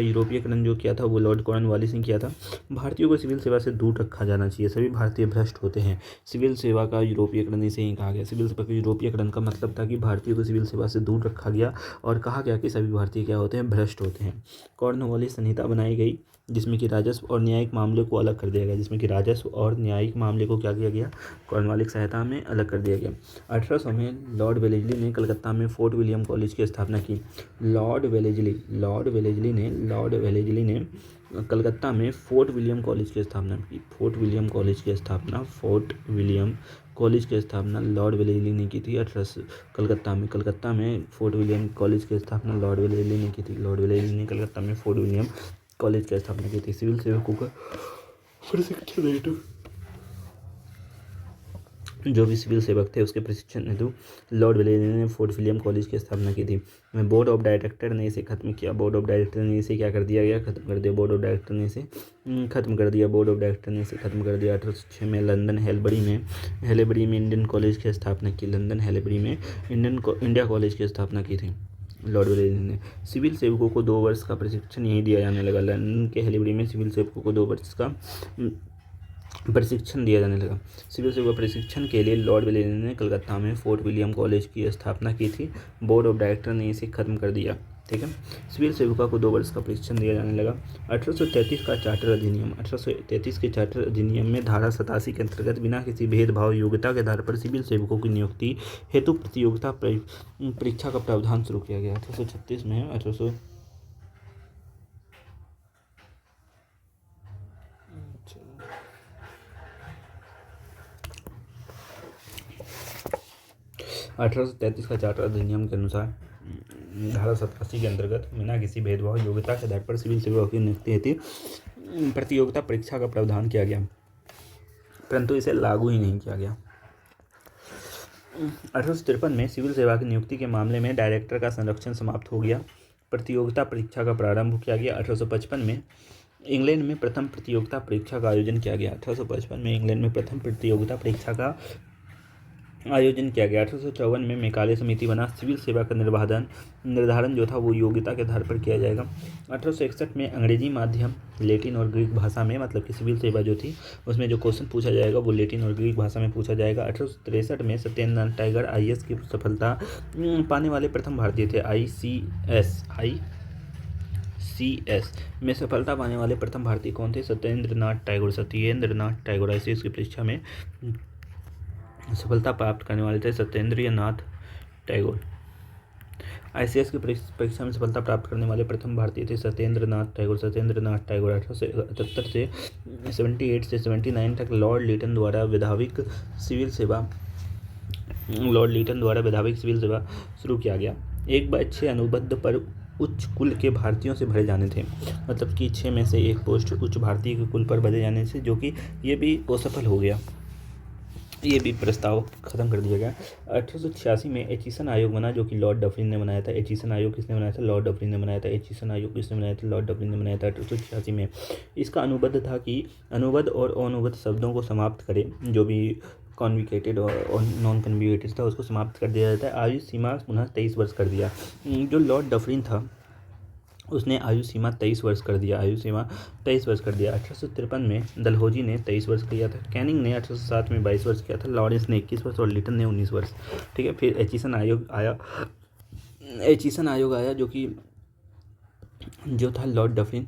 [SPEAKER 1] यूरोपीयकरण जो किया था वो लॉर्ड कॉर्नवालिस ने किया था। भारतीयों को सिविल सेवा से दूर रखा जाना चाहिए, सभी भारतीय भ्रष्ट होते हैं। सिविल सेवा का यूरोपीयकरण इसे ही कहा गया। सिविल सेवा का यूरोपीयकरण का मतलब था कि भारतीयों को सिविल सेवा से दूर रखा गया और कहा गया कि सभी भारतीय क्या होते हैं? भ्रष्ट होते हैं। कॉर्नवालिस संहिता बनाई गई जिसमें कि राजस्व और न्यायिक मामले को अलग कर दिया गया। कॉर्नवालिस संहिता में अलग कर दिया गया। 1800 में लॉर्ड वेलेस्ली ने कलकत्ता में फोर्ट विलियम कॉलेज की स्थापना की। लॉर्ड वेलेस्ली ने कलकत्ता में फोर्ट विलियम कॉलेज की स्थापना की। फोर्ट विलियम कॉलेज की स्थापना लॉर्ड वेलेस्ली ने की थी। कलकत्ता में फोर्ट विलियम कॉलेज की स्थापना लॉर्ड वेलेस्ली ने की थी। लॉर्ड वेलेस्ली ने कलकत्ता में फोर्ट विलियम कॉलेज की स्थापना की थी। सिविल सेवकों का प्रशिक्षण हेतु जो भी सिविल सेवक थे उसके प्रशिक्षण हेतु लॉर्ड वेलेस्ली ने फोर्ट विलियम कॉलेज की स्थापना की थी। बोर्ड ऑफ डायरेक्टर ने इसे खत्म किया। बोर्ड ऑफ डायरेक्टर ने इसे क्या कर दिया गया? खत्म कर दिया। बोर्ड ऑफ डायरेक्टर ने इसे खत्म कर दिया। 1806 में लंदन हेलबरी में इंडियन कॉलेज की स्थापना की। लंदन हेलबरी में इंडिया कॉलेज की स्थापना की थी लॉर्ड वेलेस्ली ने। सिविल सेवकों को 2 वर्ष का प्रशिक्षण यहीं दिया जाने लगा। लंदन के हेलबरी में सिविल सेवकों को 2 वर्ष का प्रशिक्षण दिया जाने लगा। सिविल सेवा प्रशिक्षण के लिए लॉर्ड वेलेस्ली ने कलकत्ता में फोर्ट विलियम कॉलेज की स्थापना की थी। बोर्ड ऑफ डायरेक्टर ने इसे खत्म कर दिया। ठीक है। सिविल सेविका को 2 वर्ष का प्रशिक्षण दिया जाने लगा। 1833 का चार्टर अधिनियम। 1833 के चार्टर अधिनियम में धारा 87 के अंतर्गत बिना किसी भेदभाव योग्यता के आधार पर सिविल सेवकों की नियुक्ति हेतु प्रतियोगिता परीक्षा का प्रावधान शुरू किया गया। 1836 में 1833 का चार्टर अधिनियम के अनुसार धारा 87 के अंतर्गत बिना किसी भेदभाव योग्यता के आधार पर सिविल सेवकों की नियुक्ति हेतु प्रतियोगिता परीक्षा का प्रावधान किया गया, परंतु इसे लागू ही नहीं किया गया। 1853 में सिविल सेवा की नियुक्ति के मामले में डायरेक्टर का संरक्षण समाप्त हो गया। प्रतियोगिता परीक्षा का प्रारंभ किया गया। 1855 में इंग्लैंड में प्रथम प्रतियोगिता परीक्षा का आयोजन किया गया। 1855 में इंग्लैंड में प्रथम प्रतियोगिता परीक्षा का आयोजन किया गया। 1854 में मेकाले समिति बना। सिविल सेवा का निर्धारण जो था वो योग्यता के आधार पर किया जाएगा। 1861 में अंग्रेजी माध्यम, लैटिन और ग्रीक भाषा में, मतलब कि सिविल सेवा जो थी उसमें जो क्वेश्चन पूछा जाएगा वो लैटिन और ग्रीक भाषा में पूछा जाएगा। 1863 में सत्येंद्र नाथ टाइगर IAS की सफलता पाने वाले प्रथम भारतीय थे। ICS में सफलता पाने वाले प्रथम भारतीय कौन थे? सत्येंद्र नाथ टैगोर ICS की परीक्षा में सफलता प्राप्त करने वाले थे सत्येंद्र नाथ टैगोर। ICS की परीक्षा में सफलता प्राप्त करने वाले प्रथम भारतीय थे सत्येंद्र नाथ टैगोर। 1878 से 79 तक लॉर्ड लीटन द्वारा वैधानिक सिविल सेवा शुरू किया गया। 1/6 अनुबंध पर उच्च कुल के भारतीयों से भरे जाने थे, मतलब कि 6 में से 1 पोस्ट उच्च भारतीय के कुल पर भरे जाने से, जो कि ये भी असफल हो गया। ये भी प्रस्ताव खत्म कर दिया गया। 1886 में एचिसन आयोग बना, जो कि लॉर्ड डफरिन ने बनाया था। एचिसन आयोग किसने बनाया था? लॉर्ड डफरिन ने बनाया था। 1886 में इसका अनुबंध था कि अनुबंध और अनुबंध शब्दों को समाप्त करे, जो भी कॉन्विकेटेड और नॉन कन्विकेटेड था उसको समाप्त कर दिया जाता है। आयु सीमा पुनः 23 वर्ष कर दिया। जो लॉर्ड डफरिन था उसने आयु सीमा 23 वर्ष कर दिया। 1853 में डलहौजी ने 23 वर्ष किया था। कैनिंग ने 1807 में 22 वर्ष किया था। लॉरेंस ने 21 वर्ष और लिटन ने 19 वर्ष। ठीक है। फिर एचिसन आयोग आया जो था लॉर्ड डफरिन,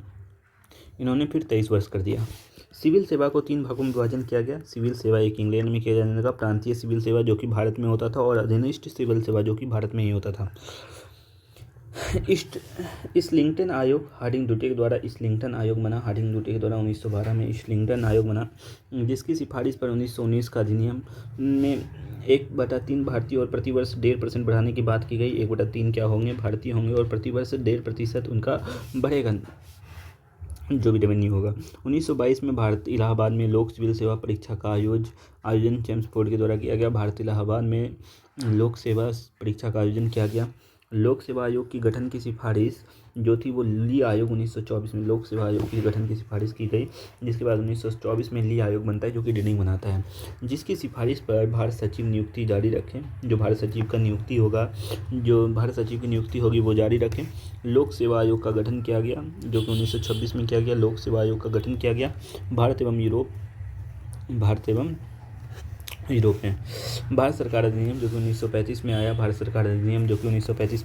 [SPEAKER 1] इन्होंने फिर 23 वर्ष कर दिया। सिविल सेवा को 3 भागों में विभाजन किया गया। सिविल सेवा एक इंग्लैंड में किया जाने लगा, प्रांतीय सिविल सेवा जो कि भारत में होता था, और अधीनस्थ सिविल सेवा जो कि भारत में ही होता था। इस्लिंगटन आयोग हार्डिंग-डुटे के द्वारा इस्लिंगटन आयोग बना। हार्डिंग-डुटे के द्वारा 1912 में इस्लिंगटन आयोग बना, जिसकी सिफारिश पर 1919 का अधिनियम में 1/3 भारतीय और प्रतिवर्ष 1.5% बढ़ाने की बात की गई। 1/3 क्या होंगे? भारतीय होंगे, और प्रतिवर्ष 1.5% उनका बढ़ेगा, जो भी रेवेन्यू होगा। 1922 में भारत इलाहाबाद में लोक सिविल सेवा परीक्षा का आयोजन चेम्सफोर्ड के द्वारा किया गया। भारत इलाहाबाद में लोक सेवा परीक्षा का आयोजन किया गया। लोक सेवा आयोग की गठन की सिफारिश जो थी वो ली आयोग 1924 में लोक सेवा आयोग की गठन की सिफारिश की गई, जिसके बाद 1924 में ली आयोग बनता है, जो कि डिनिंग बनाता है, जिसकी सिफारिश पर भारत सचिव नियुक्ति जारी रखें। जो भारत सचिव की नियुक्ति होगी वो जारी रखें। लोक सेवा आयोग का गठन किया गया, जो कि 1926 में किया गया। लोक सेवा आयोग का गठन किया गया। भारत एवं यूरोप में भारत सरकार अधिनियम जो कि 1935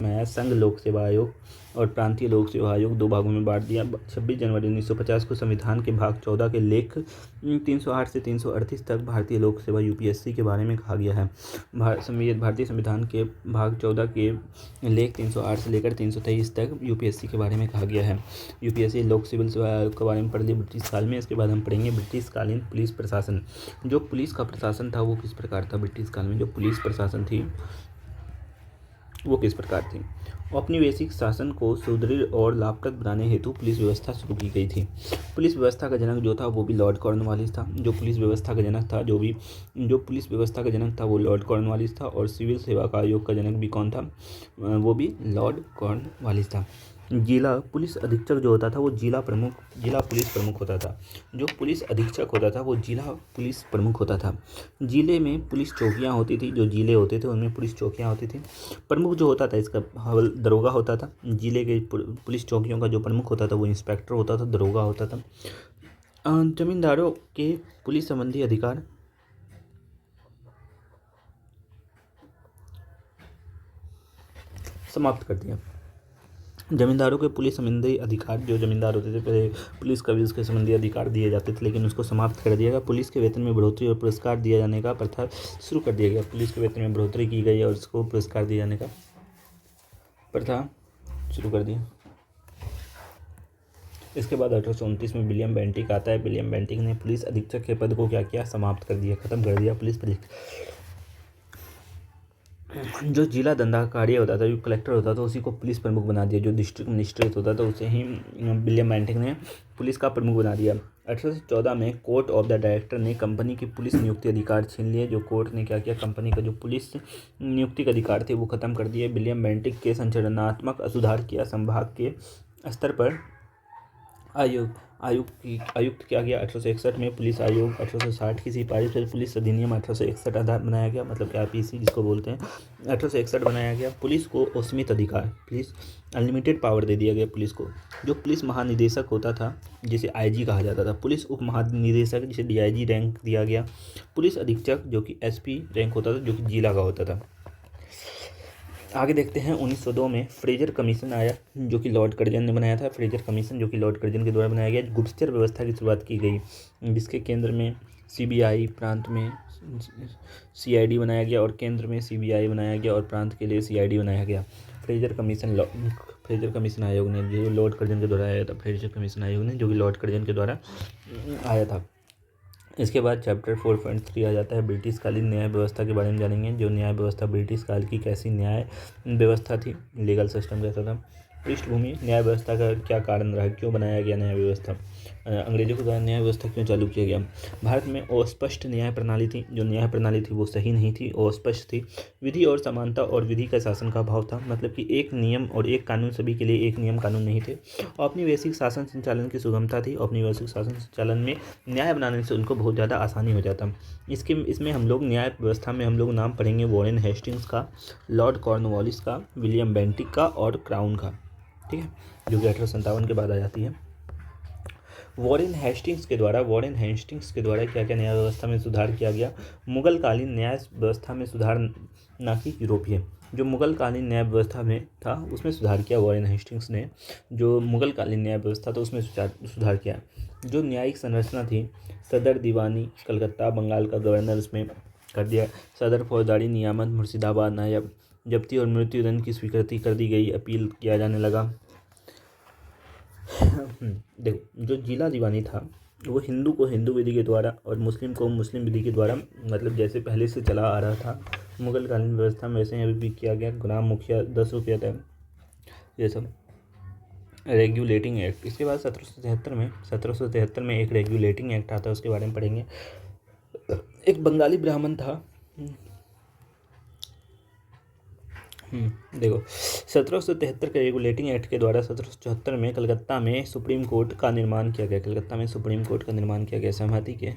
[SPEAKER 1] में आया। संघ लोक सेवा आयोग और प्रांतीय लोक सेवा आयोग 2 भागों में बांट दिया। 26 जनवरी 1950 को संविधान के भाग 14 के लेख 308 से 338 तक भारतीय लोक सेवा UPSC के बारे में कहा गया है। भारतीय संविधान के भाग 14 के लेख 308 से लेकर 323 तक UPSC के बारे में कहा गया है। UPSC लोक सिविल सेवा आयोग के बारे में पढ़ लिया ब्रिटिश काल में। इसके बाद हम पढ़ेंगे ब्रिटिश कालीन पुलिस प्रशासन। जो पुलिस का प्रशासन था वो किस प्रकार था? ब्रिटिश काल में जो पुलिस प्रशासन थी वो किस प्रकार थी? औपनिवेशिक शासन को सुदृढ़ और लाभप्रद बनाने हेतु पुलिस व्यवस्था शुरू की गई थी। पुलिस व्यवस्था का जनक जो था वो भी लॉर्ड कॉर्नवालिस था। जो पुलिस व्यवस्था का जनक था वो लॉर्ड कॉर्नवालिस था। और सिविल सेवा का आयोग का जनक भी कौन था? वो भी लॉर्ड कॉर्नवालिस था। जिला पुलिस अधीक्षक जो होता था वो जिला पुलिस प्रमुख होता था। जो पुलिस अधीक्षक होता था वो जिला पुलिस प्रमुख होता था। जिले में पुलिस चौकियां होती थी। जो जिले होते थे उनमें पुलिस चौकियां होती थी। प्रमुख जो होता था इसका दरोगा होता था। जिले के पुलिस चौकियों का जो प्रमुख होता था वो इंस्पेक्टर होता था, दरोगा होता था। जमींदारों के पुलिस संबंधी अधिकार समाप्त कर दिया। जमींदारों के पुलिस संबंधी अधिकार, जो जमींदार होते थे पहले पुलिस का भी उसके संबंधी अधिकार दिए जाते थे, लेकिन उसको समाप्त कर दिया गया। पुलिस के वेतन में बढ़ोतरी और पुरस्कार दिया जाने का प्रथा शुरू कर दिया गया। पुलिस के वेतन में बढ़ोतरी की गई और उसको पुरस्कार दिए जाने का प्रथा शुरू कर दी। इसके बाद 1829 में विलियम बेंटिक आता है। विलियम बेंटिक ने पुलिस अधीक्षक के पद को क्या किया, समाप्त कर दिया, खत्म कर दिया। पुलिस जो जिला दंडाधिकारी होता था, जो कलेक्टर होता था, उसी को पुलिस प्रमुख बना दिया। जो डिस्ट्रिक्ट मजिस्ट्रेट होता था उसे ही विलियम बेंटिक ने पुलिस का प्रमुख बना दिया। 1814 में कोर्ट ऑफ द डायरेक्टर ने कंपनी की पुलिस नियुक्ति अधिकार छीन लिए। जो कोर्ट ने क्या किया, कंपनी का जो पुलिस नियुक्ति का अधिकार थे वो खत्म कर दिए। विलियम बेंटिक के संचालनात्मक सुधार किया। संभाग के स्तर पर आयुक्त किया गया। 1861 में पुलिस आयोग, 1860 की सिफारिश पर पुलिस अधिनियम 1861 आधार बनाया गया, मतलब कि आईपीसी जिसको बोलते हैं, 1861 बनाया गया। पुलिस को असीमित अधिकार, पुलिस अनलिमिटेड पावर दे दिया गया पुलिस को। जो पुलिस महानिदेशक होता था जिसे आईजी कहा जाता था, पुलिस उप महानिदेशक जिसे डीआईजी रैंक दिया गया, पुलिस अधीक्षक जो कि एसपी रैंक होता था, जो कि जिला का होता था। आगे देखते हैं 1902 में फ्रेजर कमीशन आया, जो कि लॉर्ड कर्जन ने बनाया था। फ्रेजर कमीशन जो कि लॉर्ड कर्जन के द्वारा बनाया गया। गुप्तचर व्यवस्था की शुरुआत की गई, जिसके केंद्र में सीबीआई, प्रांत में सीआईडी बनाया गया, और केंद्र में सीबीआई बनाया गया और प्रांत के लिए सीआईडी बनाया गया। फ्रेजर कमीशन आयोग ने, जो लॉर्ड कर्जन के द्वारा आया था, फ्रेजर कमीशन आयोग ने, जो कि लॉर्ड कर्जन के द्वारा आया था। इसके बाद चैप्टर 4.3 आ जाता है, ब्रिटिश कालीन न्याय व्यवस्था के बारे में जानेंगे। जो न्याय व्यवस्था ब्रिटिश काल की कैसी न्याय व्यवस्था थी, लीगल सिस्टम कैसा था। पृष्ठभूमि, न्याय व्यवस्था का क्या कारण रहा, क्यों बनाया गया न्याय व्यवस्था, अंग्रेजों के द्वारा न्याय व्यवस्था क्यों चालू किया गया। भारत में अस्पष्ट न्याय प्रणाली थी। जो न्याय प्रणाली थी वो सही नहीं थी, अस्पष्ट थी। विधि और समानता और विधि का शासन का अभाव था, मतलब कि एक नियम और एक कानून, सभी के लिए एक नियम कानून नहीं थे। औपनिवेशिक शासन संचालन की सुगमता थी। औपनिवेशिक शासन संचालन में न्याय बनाने से उनको बहुत ज़्यादा आसानी हो जाता। इसमें हम लोग न्याय व्यवस्था में हम लोग नाम पढ़ेंगे वॉरेन हेस्टिंग्स का, लॉर्ड कॉर्नवालिस का, विलियम बेंटिक का और क्राउन का, ठीक है, जो कि 1857 के बाद आ जाती है। वॉरेन हेस्टिंग्स के द्वारा क्या क्या न्याय व्यवस्था में सुधार किया गया। मुगल कालीन न्याय व्यवस्था में सुधार, ना कि यूरोपीय। जो मुगल कालीन न्याय व्यवस्था में था उसमें सुधार किया वॉरेन हेस्टिंग्स ने। जो मुगल कालीन न्याय व्यवस्था था उसमें सुधार किया। जो न्यायिक संरचना थी, सदर दीवानी कलकत्ता बंगाल का गवर्नर उसमें कर दिया। सदर फौजदारी नियामत मुर्शिदाबाद नायब। जब्ती और मृत्युदंड की स्वीकृति कर दी गई, अपील किया जाने लगा। देखो, जो जिला दीवानी था वो हिंदू को हिंदू विधि के द्वारा और मुस्लिम को मुस्लिम विधि के द्वारा, मतलब जैसे पहले से चला आ रहा था मुगल कालीन व्यवस्था में, वैसे अभी भी किया गया। गुलाम मुखिया 10 रुपये था, ये सब रेगुलेटिंग एक्ट। इसके बाद 1773 में एक रेगुलेटिंग एक्ट आता है, उसके बारे में पढ़ेंगे। एक बंगाली ब्राह्मण था, देखो 1773 के रेगुलेटिंग एक्ट के द्वारा 1774 में कलकत्ता में सुप्रीम कोर्ट का निर्माण किया गया। सहमति के